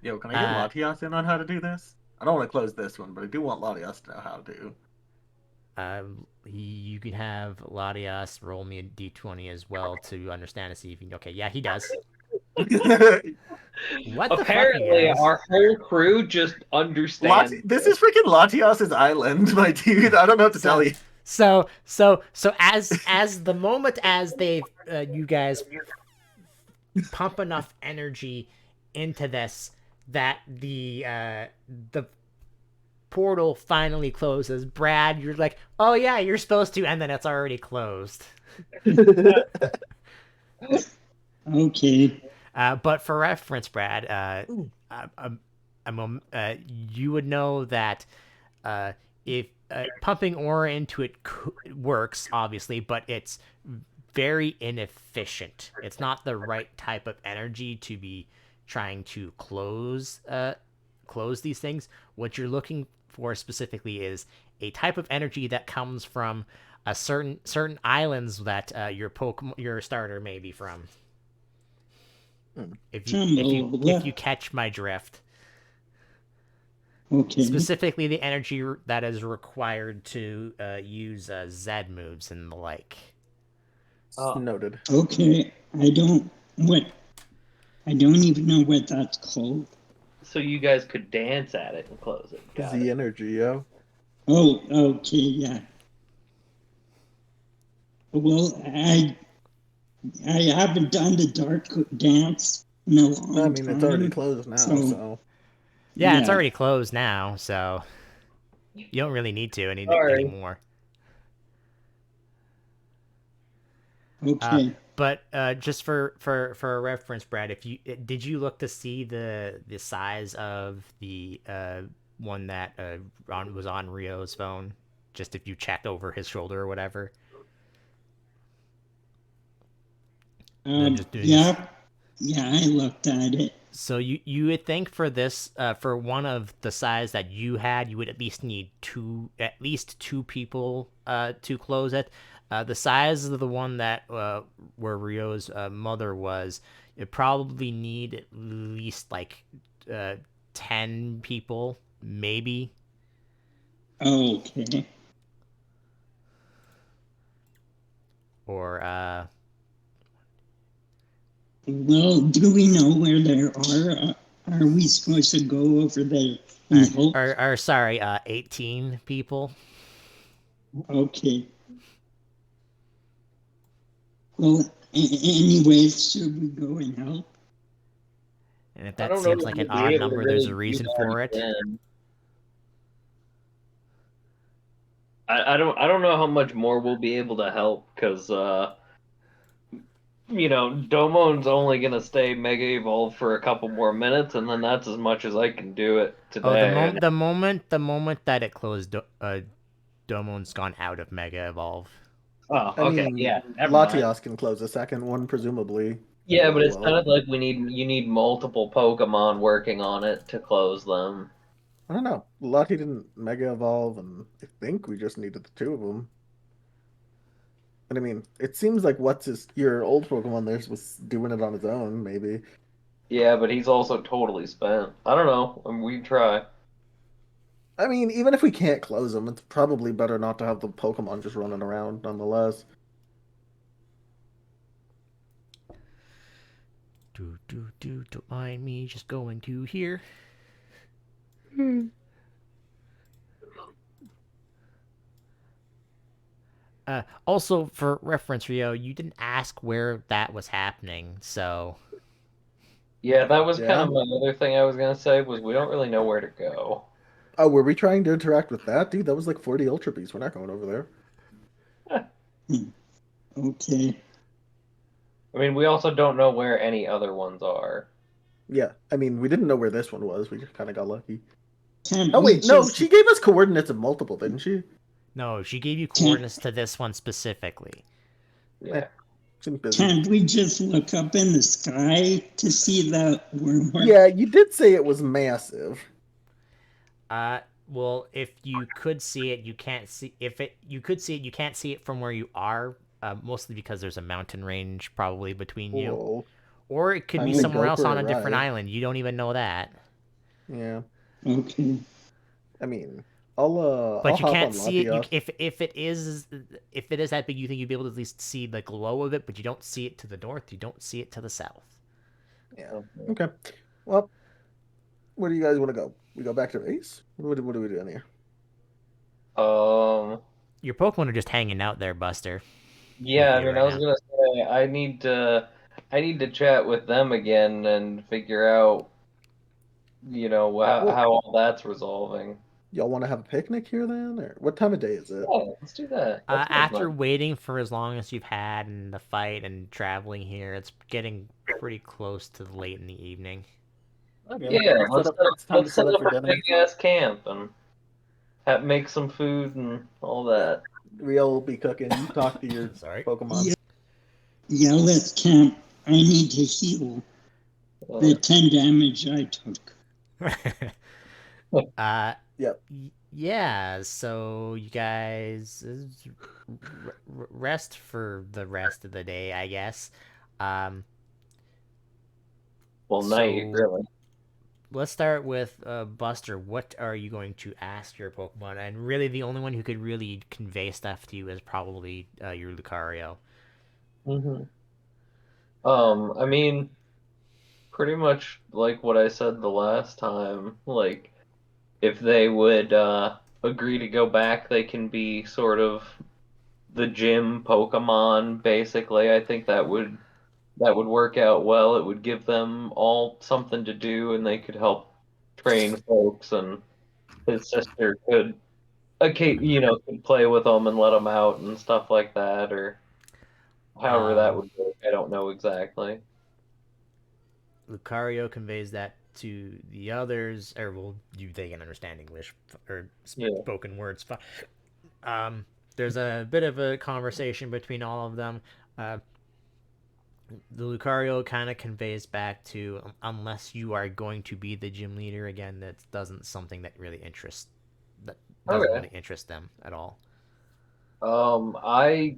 Yo, can I get Latias in on how to do this? I don't want to close this one, but I do want Latias to know how to. You can have Latias roll me a d20 as well to understand and see if you can. Okay, yeah, he does. What the Apparently, fuck, our whole crew just understands. This is freaking Latias's island, my dude. I don't know what to tell you. So as the moment as they you guys pump enough energy into this that the portal finally closes, Brad, you're like, oh yeah, you're supposed to, and then it's already closed. Okay. But for reference, Brad, you would know that if pumping aura into it works, obviously, but it's very inefficient. It's not the right type of energy to be trying to close these things. What you're looking for specifically is a type of energy that comes from a certain islands that your starter may be from. If you catch my drift. Okay. Specifically, the energy that is required to use Z moves and the like. Noted. Okay, I don't even know what that's called. So you guys could dance at it and close it. The energy, yo. Oh, okay, yeah. Well, I haven't done the dark dance in a long I mean, it's already time. closed now, So so Yeah, it's yeah, already closed now, so you don't really need to Sorry. anymore. okay. But just for a reference, Brad, if you did you look to see the size of the one that was on Rio's phone? Just if you checked over his shoulder or whatever. I'm just doing this. Yeah, yeah, I looked at it. So you would think for this for one of the size that you had, you would at least need at least two people to close it. The size of the one that where Rio's mother was, it probably need at least like uh, 10 people, maybe. Okay. Or Well, do we know where there are? Are we supposed to go over there and help? or sorry, 18 people. Okay. Well, anyways, should we go and help? And if I that don't know seems if like we'll an be odd able to number, there's a really do reason that for it. again. I don't know how much more we'll be able to help because Domon's only gonna stay Mega Evolved for a couple more minutes, and then that's as much as I can do it Oh, today. And the moment that it closed, Domon's gone out of Mega Evolve. oh, I okay, mean, yeah, never mind. Latias can close the second one, presumably, as Yeah, but it's kind well. of like you need multiple Pokemon working on it to close them. I don't know. Lati didn't Mega Evolve, and I think we just needed the two of them. But I mean, it seems like what's his your old Pokemon there was doing it on his own, maybe. Yeah, but he's also totally spent. I don't know. I mean, we try. I mean, even if we can't close them, it's probably better not to have the Pokemon just running around, nonetheless. Don't mind me just going to here. Also, for reference, Rio, you didn't ask where that was happening, so Yeah, that was kind Yeah. of my other thing I was gonna say was we don't really know where to go. Oh, were we trying to interact with that, dude? That was like 40 Ultra Beasts. We're not going over there. Hmm, okay. I mean, we also don't know where any other ones are. Yeah, I mean, we didn't know where this one was. We just kind of got lucky. Can't Oh we wait, no, just she gave us coordinates of multiple, didn't she? no, she gave you can't coordinates to this one specifically. Eh, Yeah. seems busy. can't we just look up in the sky to see that we're more? Yeah, you did say it was massive. Well, if you could see it, you can't see if it. You could see it, you can't see it from where you are. Mostly because there's a mountain range probably between you, Whoa. or it could I be mean, somewhere go else for on a a different ride. island. You don't even know that. Yeah. Okay. I mean, I'll But you hop can't on see it. You Latias. if it is that big, you think you'd be able to at least see the glow of it, but you don't see it to the north. You don't see it to the south. Yeah. Okay. Well, where do you guys want to go? We go back to base? What are we doing here? Um. Your Pokemon are just hanging out there, Buster, with Yeah, I you mean, right I was now. gonna say I need to chat with them again and figure out, Well, how all that's resolving. y'all want to have a picnic here then? Or what time of day is it? Yeah, let's do that. That's more After fun. waiting for as long as you've had and the fight and traveling here, it's getting pretty close to late in the evening. Okay. Yeah, It's time to let's set set up up for a big dinner. ass camp and make some food and all Yeah. that. Rio will be cooking. You talk to your Sorry. Pokemon. Yeah, yeah, let's camp. I need to heal the Uh, 10 damage I took. uh, Yep. yeah. So you guys rest for the rest of the day, I guess. Um, well, night so really. let's start with Buster. What are you going to ask your Pokemon? And really, the only one who could really convey stuff to you is probably your Lucario. hmm I mean, pretty much like what I said the last time. Like, if they would agree to go back, they can be sort of the gym Pokemon, basically. I think that would that would work out well. It would give them all something to do, and they could help train folks. And his sister could, okay, could play with them and let them out and stuff like that, or however that Um, would work. I don't know exactly. Lucario conveys that to the others, or well, they can understand English or Yeah. spoken words. There's a bit of a conversation between all of them. Uh, the Lucario kind of conveys back to unless you are going to be the gym leader again, that doesn't something that doesn't Okay. really interest them at all. I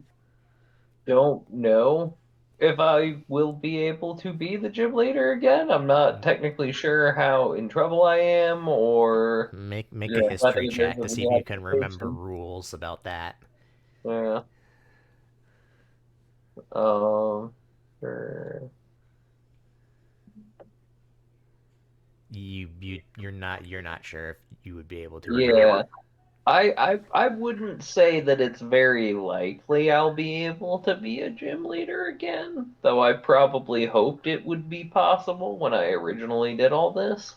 don't know if I will be able to be the gym leader again. I'm not technically sure how in trouble I am, or Make a whether history there's check a to see if you can remember rehabilitation. rules about that. Yeah. Sure. You're not sure if you would be able to or not. Yeah. I wouldn't say that it's very likely I'll be able to be a gym leader again, though I probably hoped it would be possible when I originally did all this.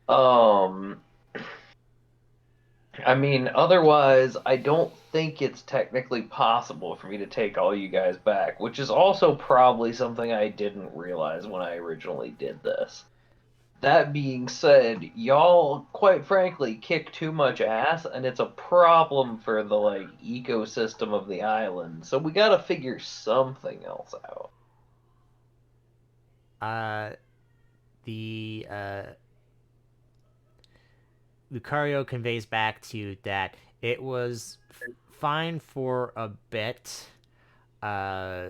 Um, I mean, otherwise, I don't think it's technically possible for me to take all you guys back, which is also probably something I didn't realize when I originally did this. That being said, y'all, quite frankly, kick too much ass, and it's a problem for the ecosystem of the island. So we gotta figure something else out. Uh, the Lucario conveys back to you that it was fine for a bit. Uh,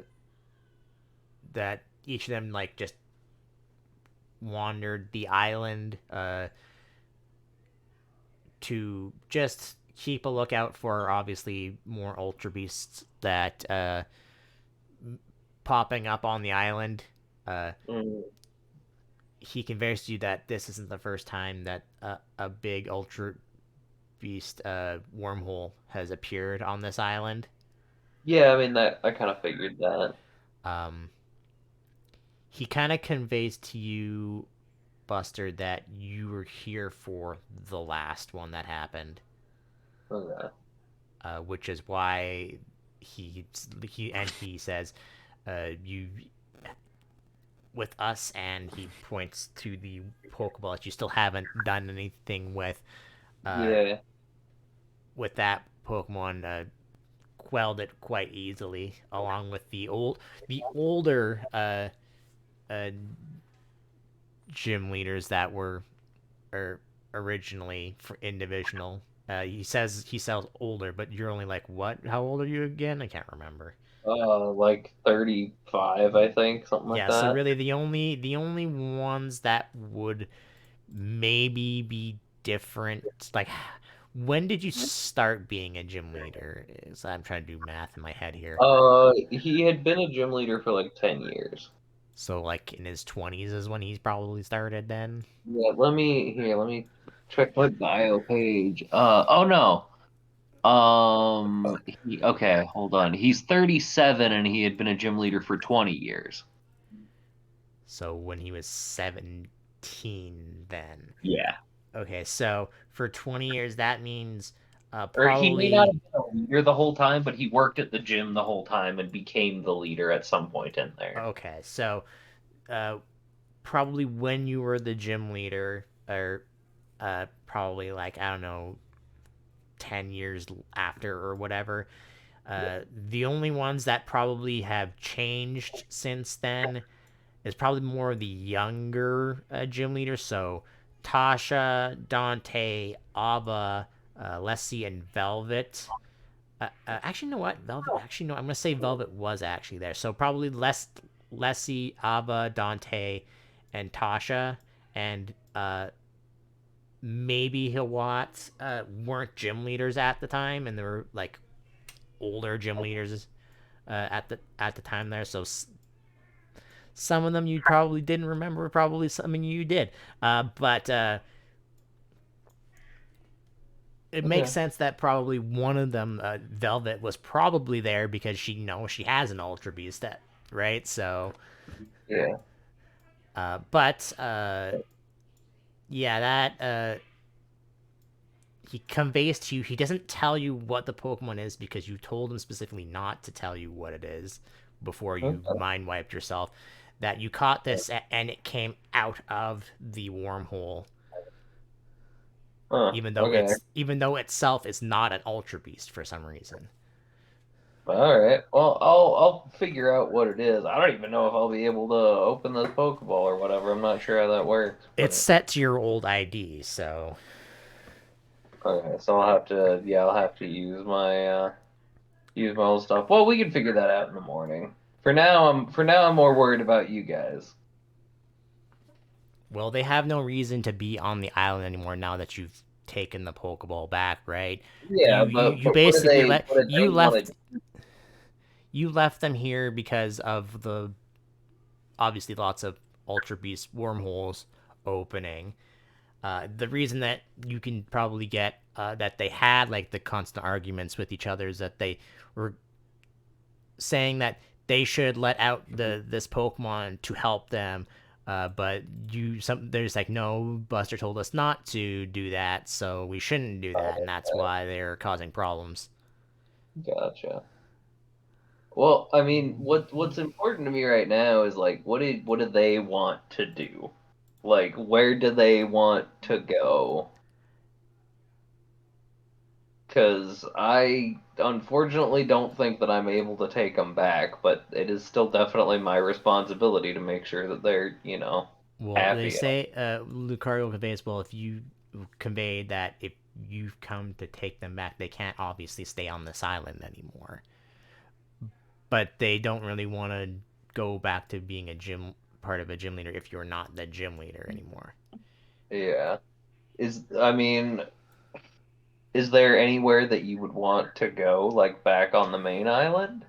that each of them just wandered the island to just keep a lookout for obviously more ultra beasts that popping up on the island. Uh, Mm, he conveys to you that this isn't the first time that a big ultra beast wormhole has appeared on this island. yeah, I mean that I kind of figured that. Um, he kind of conveys to you, Buster, that you were here for the last one that happened, Okay. which is why he he says you with us, and he points to the Pokeball that you still haven't done anything uh, Yeah. with that Pokemon. Quelled it quite easily, along with the older uh, gym leaders that were originally in divisional. He sounds older, but you're only like what? How old are you again? I can't remember. Like 35, I think, something like Yeah, so that. really the only ones that would maybe be different, like when did you start being a gym leader? I'm trying to do math in my head here. He had been a gym leader for like 10 years. So like in his 20s is when he's probably started then. Yeah, let me check my bio page. Oh no. Okay, hold on. He's 37 and he had been a gym leader for 20 years. So when he was 17 then. Yeah. Okay, so for 20 years that means Or he may not probably have been a leader the whole time, but he worked at the gym the whole time and became the leader at some point in there. okay. So uh probably when you were the gym leader, or probably like I don't know 10 years after or whatever. The only ones that probably have changed since then is probably more of the younger gym leaders. So Tasha, Dante, Ava, Leslie, and Velvet. Actually, you know what? Velvet. Actually, no. I'm gonna say Velvet was actually there. So probably Leslie, Ava, Dante, and Tasha, and maybe Hiwat weren't gym leaders at the time, and they were like older gym leaders at the time there. So some of them you probably didn't remember. Probably some of you did. But it makes Okay. sense that probably one of them, Velvet, was probably there because she has an Ultra Beast, right? So, Yeah. but yeah, that he conveys to you. He doesn't tell you what the Pokemon is because you told him specifically not to tell you what it is before you Okay. mind wiped yourself. That you caught this and it came out of the wormhole, Huh. Okay. even though itself is not an Ultra Beast for some reason. All right. Well, I'll figure out what it is. I don't even know if I'll be able to open this Pokeball or whatever. I'm not sure how that works, It's but set to your old ID, so okay. So I'll have to use my old stuff. Well, we can figure that out in the morning. For now I'm more worried about you guys. well, they have no reason to be on the island anymore now that you've taken the Pokeball back, right? Yeah, You but basically what did they want to do? you left them here because of the obviously lots of Ultra Beast wormholes opening. The reason that you can probably get that they had like the constant arguments with each other is that they were saying that they should let out this Pokemon to help them. But there's like no, Buster told us not to do that, so we shouldn't do that, and that's why they're causing problems. Gotcha. Well, I mean, what's important to me right now is like, what did they want to do? Like, where do they want to go? Because I unfortunately don't think that I'm able to take them back, but it is still definitely my responsibility to make sure that they're, Well, they happy. say Lucario conveys, well, if you convey that if you've come to take them back, they can't obviously stay on this island anymore. But they don't really want to go back to being a gym part of a gym leader if you're not the gym leader anymore. Yeah. I mean, is there anywhere that you would want to go, like back on the main island?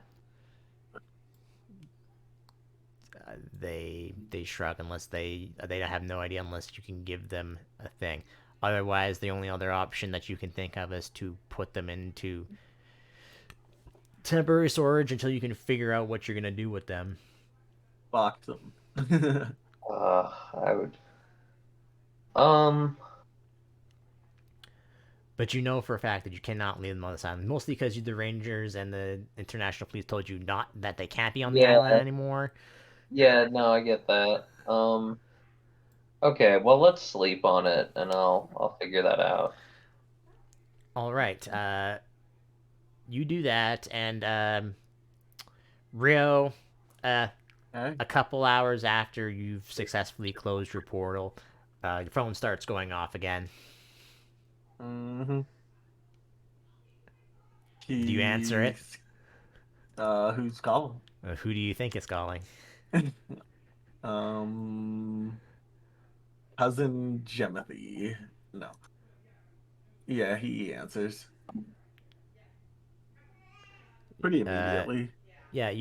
They shrug unless they have no idea unless you can give them a thing. Otherwise, the only other option that you can think of is to put them into temporary storage until you can figure out what you're gonna do with them. Box them. I would. Um. But you know for a fact that you cannot leave them on this island, mostly because the Rangers and the international police told you not that they can't be on the island Yeah. anymore. Yeah. No, I get that. Okay. Well, let's sleep on it, and I'll figure that out. All right, you do that, and Rio, uh, Okay. a couple hours after you've successfully closed your portal, your phone starts going off again. Mm-hmm. Do you answer it? He's who's calling? Who do you think is calling? um, cousin Jimothy. No. Yeah, he answers pretty Uh, immediately. yeah,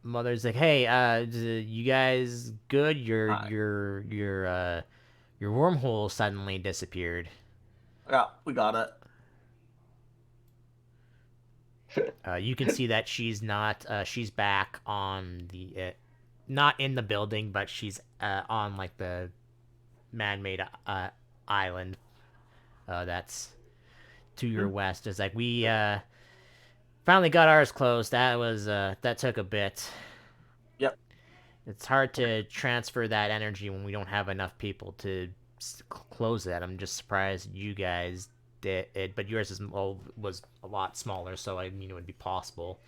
mother's like, hey, you guys good? Hi. Your wormhole suddenly disappeared. Yeah, we got it. You can see that she's not. She's back on not in the building, but she's on like the man-made island. That's to your Hmm. west. It's like we finally got ours closed. That took a bit. Yep. It's hard to transfer that energy when we don't have enough people to close it. I'm just surprised you guys did it, but yours was a lot smaller, so I mean it would be possible.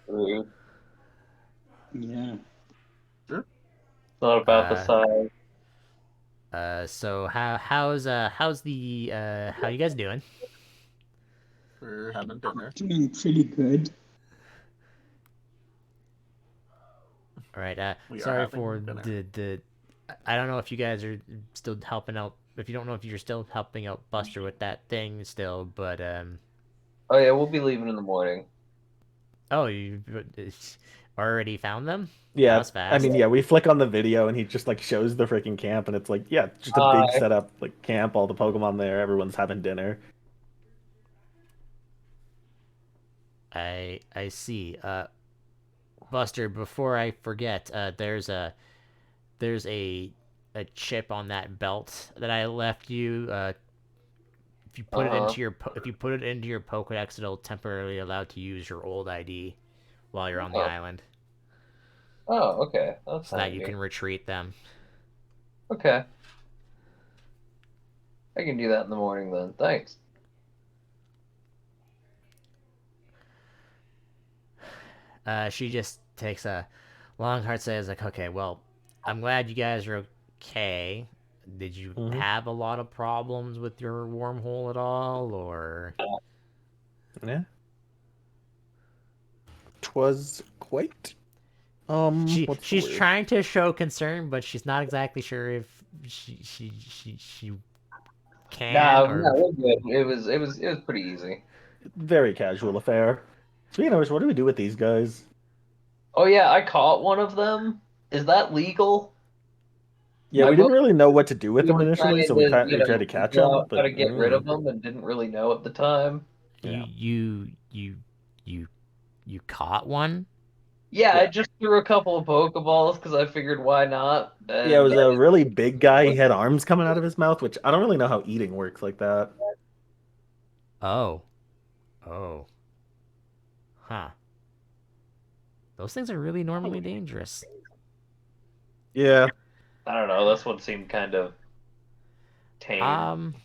It's Yeah. Sure. not about the Uh, size. so how's the how you guys doing? We're having dinner. Doing pretty good. All right. We are Sorry for having dinner. the. I don't know if you guys are still helping out. If you don't know if you're still helping out Buster with that thing still, but Oh yeah, we'll be leaving in the morning. oh, you Already found them? That Yeah, was I fast. mean, yeah, we flick on the video and he just like shows the freaking camp, and it's like, yeah, just a big setup, like camp, all the Pokemon there, everyone's having dinner. I see. Buster, before I forget, there's a chip on that belt that I left you. If you put it Uh-huh. into your if you put it into your Pokédex, it'll temporarily allow to use your old ID while you're on the Oh, island, oh, okay. That's so that you handy. can retreat them. Okay. I can do that in the morning then. Thanks. She just takes a long hard say. Is like, okay, well, I'm glad you guys are okay. Did you Hmm. have a lot of problems with your wormhole at all, or? Yeah, 'twas quite. What's the She's word? trying to show concern, but she's not exactly sure if she can No, or. no, we're good. It was pretty easy. Very casual affair. Speaking of which, what do we do with these guys? Oh yeah, I caught one of them. Is that legal? Yeah, My we didn't book, really know what to do with we them were initially, trying so to, we tried to catch figure them, out how but to get rid of them and didn't really know at the time. You yeah, you you you you caught one? Yeah, I yeah, just threw a couple of Pokeballs because I figured why not, yeah. It and was a really big guy. He had arms coming out of his mouth, which I don't really know how eating works like that. Oh. Oh. Huh. Those things are really normally dangerous. Yeah. I don't know. This one seemed kind of tame. Um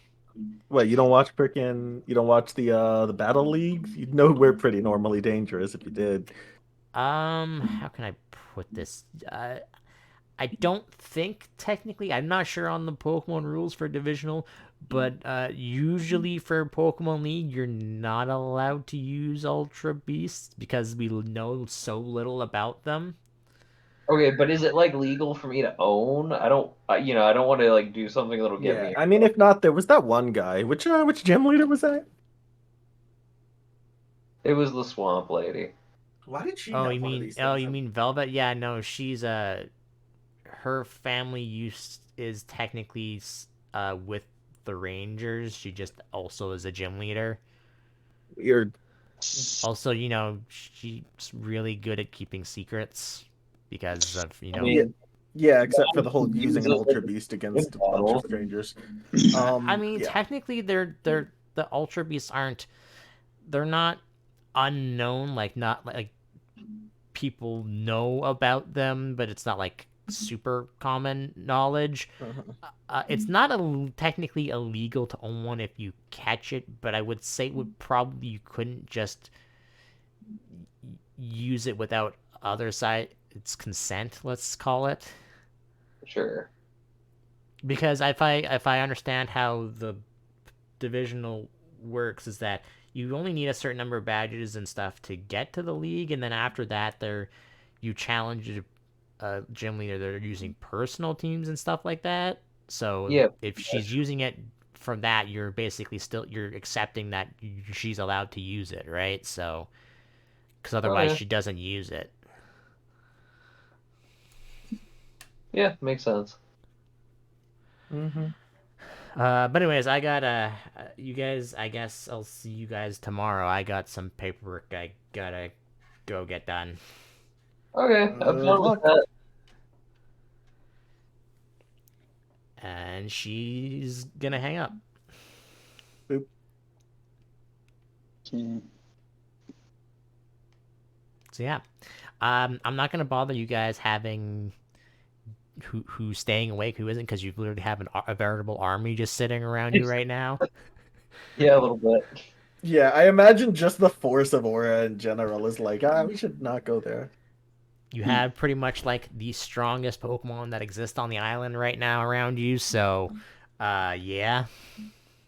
What, you don't watch the battle leagues? You'd know we're pretty normally dangerous if you did. how can I put this? I don't think technically, I'm not sure on the Pokemon rules for divisional, but usually for Pokemon League, you're not allowed to use Ultra Beasts because we know so little about them. Okay, but is it like legal for me to own? I don't, I don't want to like do something that'll get Yeah, me. I mean, if not, there was that one guy. Which gym leader was that? It was the Swamp Lady. Why did she Oh, have one of these you things? mean Velvet? Yeah, no, she's her family is technically with the Rangers. She just also is a gym leader. Weird. Also, she's really good at keeping secrets because of, I Yeah, mean, yeah, except for guys the whole can use using an it Ultra in Beast gym against a bunch of battles. strangers. I mean, Yeah. technically the Ultra Beasts they're not unknown, like not like people know about them, but it's not like super common knowledge. Uh-huh. It's not technically illegal to own one if you catch it, but I would say you couldn't just use it without other side its consent. Let's call it, Sure. because if I understand how the divisional works is that you only need a certain number of badges and stuff to get to the league, and then after that, you challenge a gym leader that are using personal teams and stuff like that. So Yeah. if she's using it from that, you're basically you're accepting that she's allowed to use it, right? So because Oh otherwise yeah. she doesn't use it. Yeah, makes sense. Hmm. But anyways, I got you guys. I guess I'll see you guys tomorrow. I got some paperwork I gotta go get done. Okay, have Good fun with luck. that. And she's gonna hang up. Boop. Okay. So yeah, I'm not gonna bother you guys having who's staying awake, who isn't, because you literally have a veritable army just sitting around you right now. Yeah, a little bit. Yeah, I imagine just the force of aura in general is like, we should not go there. You have pretty much like the strongest Pokemon that exist on the island right now around you. So, yeah.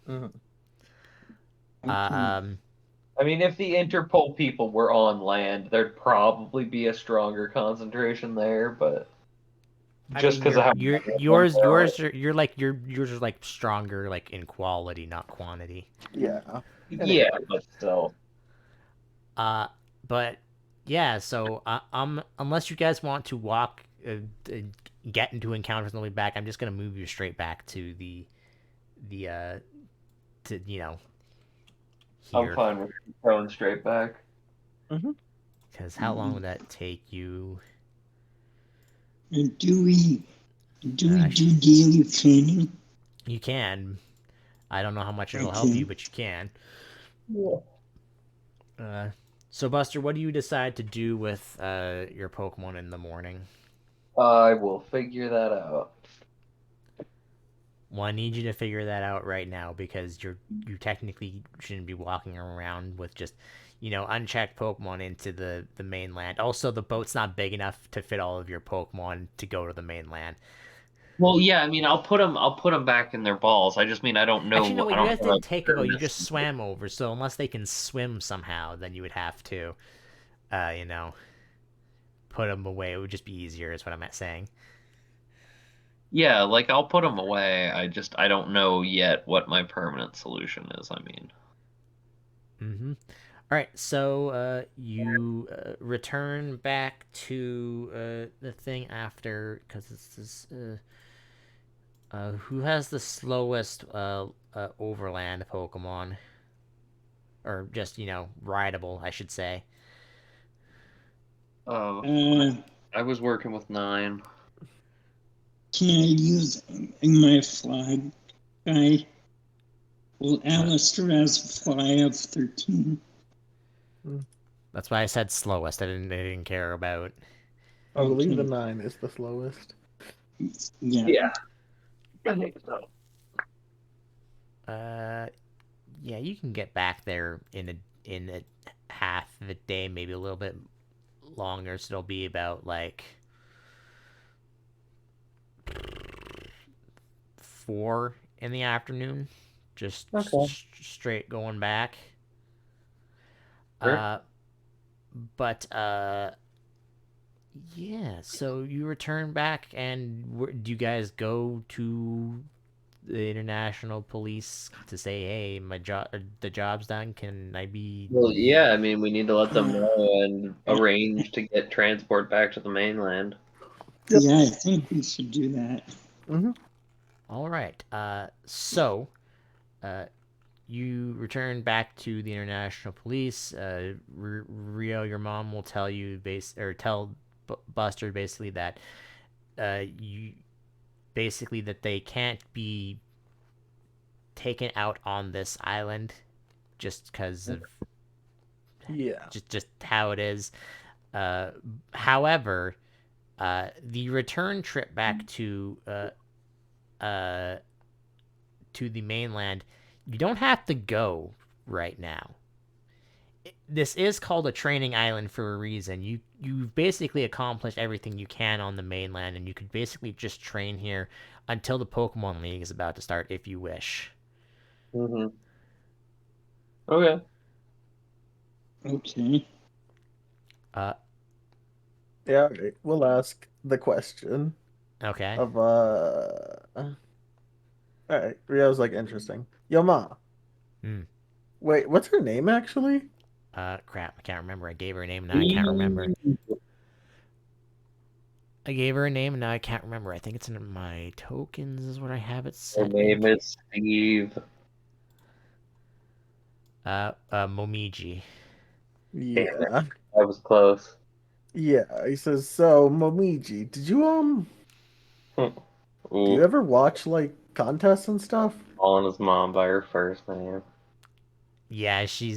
Mhm. Okay. Um, I mean, if the Interpol people were on land, there'd probably be a stronger concentration there, but I just mean, because of how yours are like stronger like in quality, not quantity. Yeah. yeah, Anyway. but still. Uh, but yeah, so unless you guys want to walk, get into encounters and the way back, I'm just gonna move you straight back to the to I'm here. fine with going straight back. Mm-hmm. Because how long would that take you? And do we Uh, do daily training? you can. I don't know how much it'll help you, Okay. but you can. Yeah. Uh, so Buster, what do you decide to do with your Pokemon in the morning? I will figure that out. Well, I need you to figure that out right now because you technically shouldn't be walking around with just, unchecked Pokemon into the mainland. Also, the boat's not big enough to fit all of your Pokemon to go to the mainland. Well, yeah, I mean, I'll put them back in their balls. I just mean Actually, no, I wait, you don't guys know how didn't take a boat. You permanent. just swam over. So unless they can swim somehow, then you would have to, uh, you know, put them away. It would just be easier, is what I'm saying. Yeah, like I'll put them away. I don't know yet what my permanent solution is. I mean, Mm-hmm. All right, so you return back to the thing after because this is who has the slowest overland Pokemon, or just rideable, I should say. uh, Uh, I was working with 9. can I use my flag guy? Well, Uh, Alistair has a fly of 13. that's why I said slowest. I didn't care about. I believe the Okay. 9 is the slowest. Yeah. Yeah, I think so. Uh, yeah, you can get back there in a half of a day, maybe a little bit longer. So it'll be about like 4 in the afternoon, just Okay. straight going back. Sure. Uh, but yeah. So you return back, and do you guys go to the international police to say, "Hey, my job, the job's done. Can I be?" Well, yeah, I mean, we need to let them Uh, know and arrange to get transport back to the mainland. Yep. yeah, I think we should do that. Mm-hmm. All right. So uh, you return back to the international police. Rio, your mom will tell you tell Buster basically that you basically that they can't be taken out on this island just because of Yeah. just how it is. Uh, However, the return trip back uh, to the mainland, you don't have to go right now. This is called a training island for a reason. You've basically accomplished everything you can on the mainland, and you could basically just train here until the Pokemon League is about to start, if you wish. Mm-hmm. Okay. Okay. Uh, Yeah, all right. We'll ask the question okay. of all right. Rio's like interesting. Yo ma. Hmm. Wait, what's her name actually? Crap. I can't remember. I gave her a name. Now I can't remember. Her I gave her a name, and now I can't remember. I think it's in my tokens. Is what I have it set name into. is Steve. Momiji. Damn it, Yeah. I was close. Yeah. He says, so Momiji, did you do you Ooh, ever watch like contests and stuff? calling his mom by her first name. Yeah, she,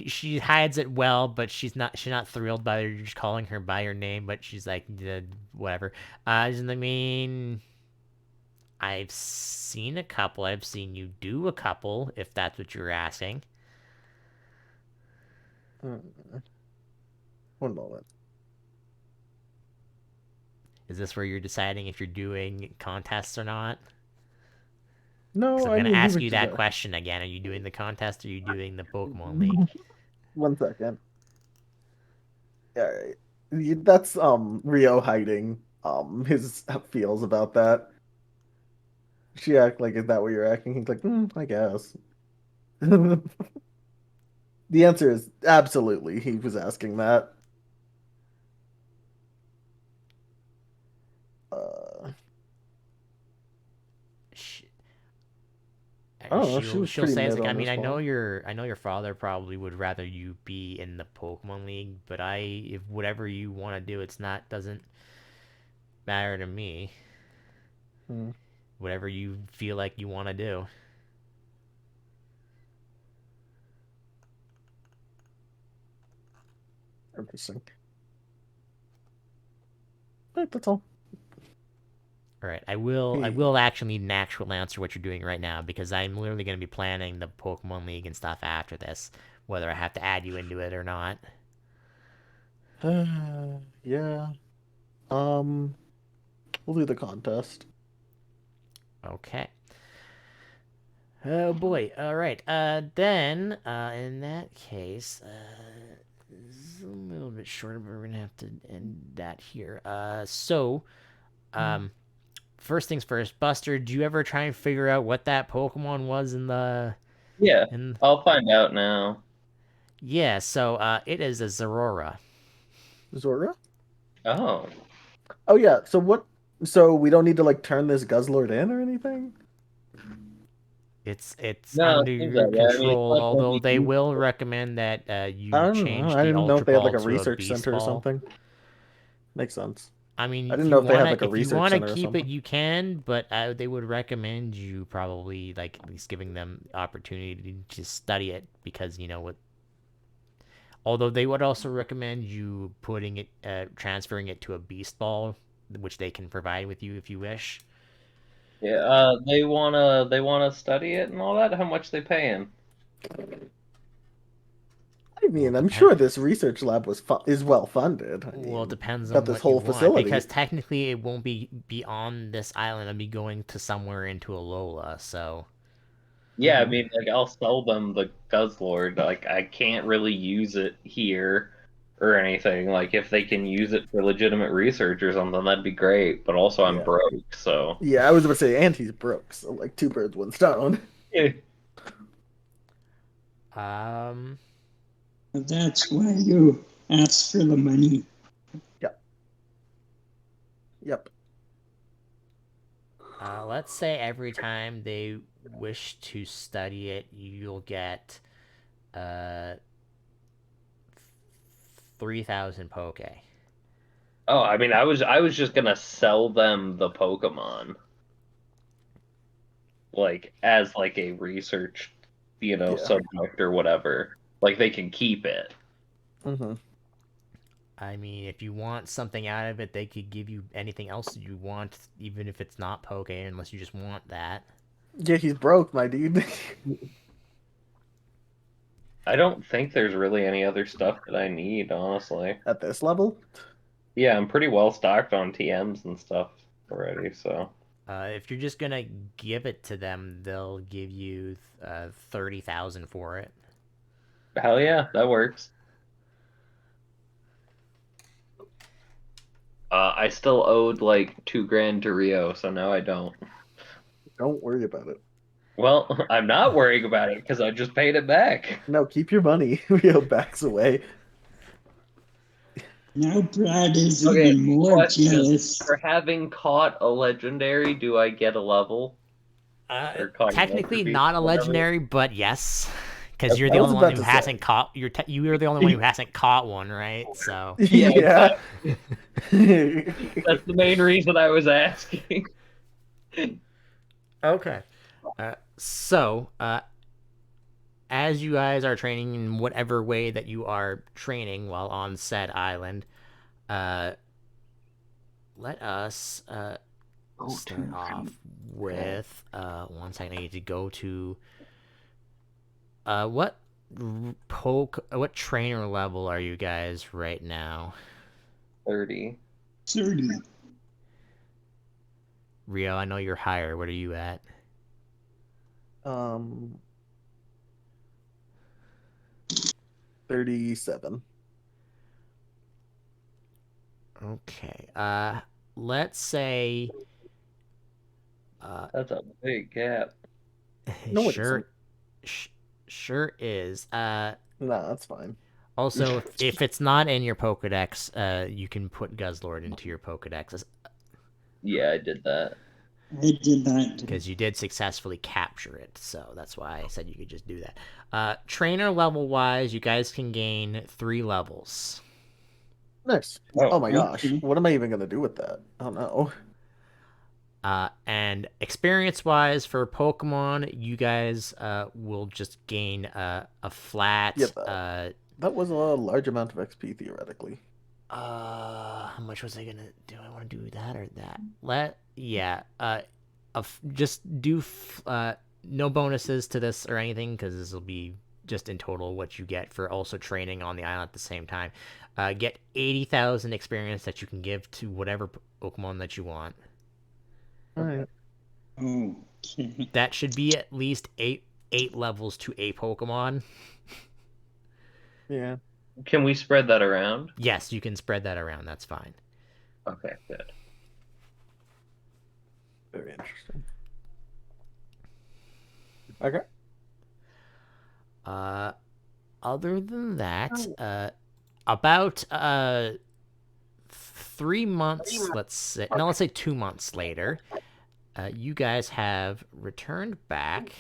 she hides it well, but she's not thrilled by her just calling her by her name. But she's like, whatever. I mean, I've seen a couple. I've seen you do a couple, if that's what you're asking. Hmm, one moment. Is this where you're deciding if you're doing contests or not? Because No, I'm I gonna mean he ask was you just that question again. Are you doing the contest or are you doing the Pokemon League? asking. One second. All right. That's Rio hiding his feels about that. She act like, is that what you're acting? He's like, I guess. The answer is absolutely. He was asking that. Uh, Sh- I don't know. She she'll was she'll pretty say it's mid like, I on mean, this one. I know your father probably would rather you be in the Pokemon League, but if whatever you want to do, it's not doesn't matter to me. Hmm, Whatever you feel like you want to do. interesting. But that's all. All right, I He, will actually need an actual answer what you're doing right now because I'm literally going to be planning the Pokemon League and stuff after this, whether I have to add you into it or not. yeah. Um, we'll do the contest. Okay. Oh boy. All right. Then in that case, it's a little bit shorter, but we're gonna have to end that here. Um, first things first, Buster. Do you ever try and figure out what that Pokemon was in the Yeah, in? I'll find out now. Yeah. It is a Zorora. Zora? Oh. Oh yeah. So what? So we don't need to like turn this Guzzlord in or anything? It's No, it under seems your that way. I mean, it's control, not going to although be they will useful. recommend that I you don't know. change I the didn't know Ultra if they had Ball like a to a research Beast center or Ball. something. Makes sense. I mean, I didn't know if they had like a if you research wanna center or keep it, something. you can, but they would recommend you probably like at least giving them opportunity to study it because you know what. Although they would also recommend you transferring it to a Beast Ball, which they can provide with you if you wish. Yeah, they wanna study it and all that. How much they paying? I Well, mean, it I'm depends. sure this research lab is well funded. I Well, it mean, depends got on this what you whole want facility. because technically it won't be on this island. It'll be going to somewhere into Alola. So Yeah, I Mhm. mean, like I'll sell them the Guzzlord. Like I can't really use it here or anything. Like if they can use it for legitimate research or something, that'd be great. But also I'm Yeah. broke, so Yeah, I was about to say, and he's broke, so like two birds, one stone. yeah. um, That's why you ask for the money. Yep. Yep. let's say every time they wish to study it, you'll get uh 3,000 Poke. Oh, I mean, I was just gonna sell them the Pokemon, like as like a research, Yeah. subject or whatever. Like they can keep it. hmm I mean, if you want something out of it, they could give you anything else you want, even if it's not Poke, unless you just want that. Yeah, he's broke, my dude. I don't think there's really any other stuff that I need, honestly. At this level. Yeah, I'm pretty well stocked on TMs and stuff already, so. If you're just gonna give it to them, they'll give you 30,000 for it. Hell yeah, that works. I still owed like 2 grand to Rio, so now I don't. Don't worry about it. Well, I'm not worrying about it because I just paid it back. No, keep your money. Rio backs away. Now Brad is Okay, even more question. jealous. For having caught a legendary, do I get a level? Or caught an Ultra Technically Beast, not a whatever? legendary, but yes, because you're I the was only one about who to hasn't say. caught. You are the only one who hasn't caught one, right? So Yeah, Yeah. exactly. That's the main reason I was asking. okay. So as you guys are training in whatever way that you are training while on said island, uh, let us Go start to off okay. with one second. I need to go to what what trainer level are you guys right now? 30. 30. Rio, I know you're higher. What are you at? um 37. Okay. Let's say uh That's a big gap. No, it sure isn't. sh- sure is. No, that's fine. Also, if it's not in your Pokedex, you can put Guzzlord into your Pokedex Yeah, I did that. I did that. because you did successfully capture it. So that's why I said you could just do that. Trainer level wise, you guys can gain 3 levels. Nice. Oh, Oh my gosh. Okay. What am I even gonna do with that? Oh no. And experience wise for Pokemon, you guys will just gain a Yeah, flat. that was a large amount of XP theoretically. How much was I gonna do? I want to do that or that. Yeah. Just do no bonuses to this or anything because this will be just in total what you get for also training on the island at the same time. Get 80,000 experience that you can give to whatever Pokemon that you want. All right. Okay. That should be at least eight levels to a Pokemon. Yeah. can we spread that around? Yes, you can spread that around. That's fine. Okay, good. Very interesting. Okay. Other than that, about 3 months, let's say 2 months later, you guys have returned back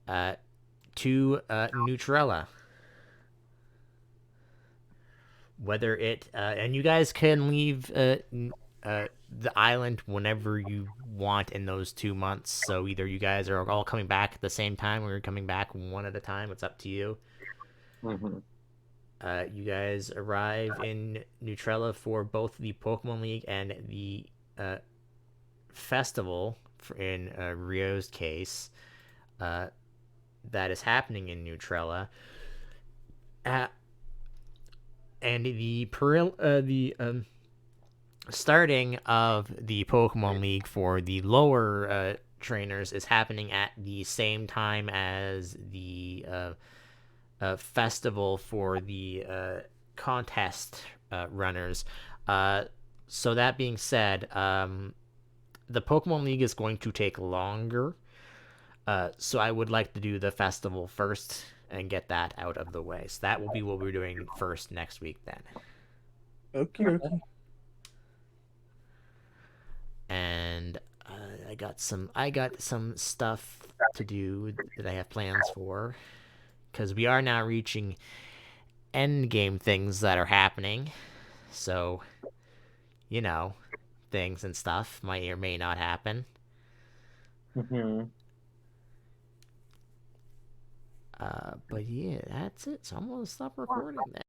to Neutrella. Whether it and you guys can leave the island whenever you want in those 2 months. So either you guys are all coming back at the same time, or you're coming back one at a time. It's up to you. Mm-hmm. You guys arrive in Neutrella for both the Pokemon League and the festival. In Rio's case, that is happening in Neutrella. And the starting of the Pokemon League for the lower trainers is happening at the same time as the festival for the contest runners. So that being said, the Pokemon League is going to take longer. So I would like to do the festival first and get that out of the way. So that will be what we're doing first next week then. Okie dokie. And I got some stuff to do that I have plans for because we are now reaching end game things that are happening. So, you know, things and stuff might or may not happen. Mm-hmm. But yeah, that's it. So I'm gonna stop recording then.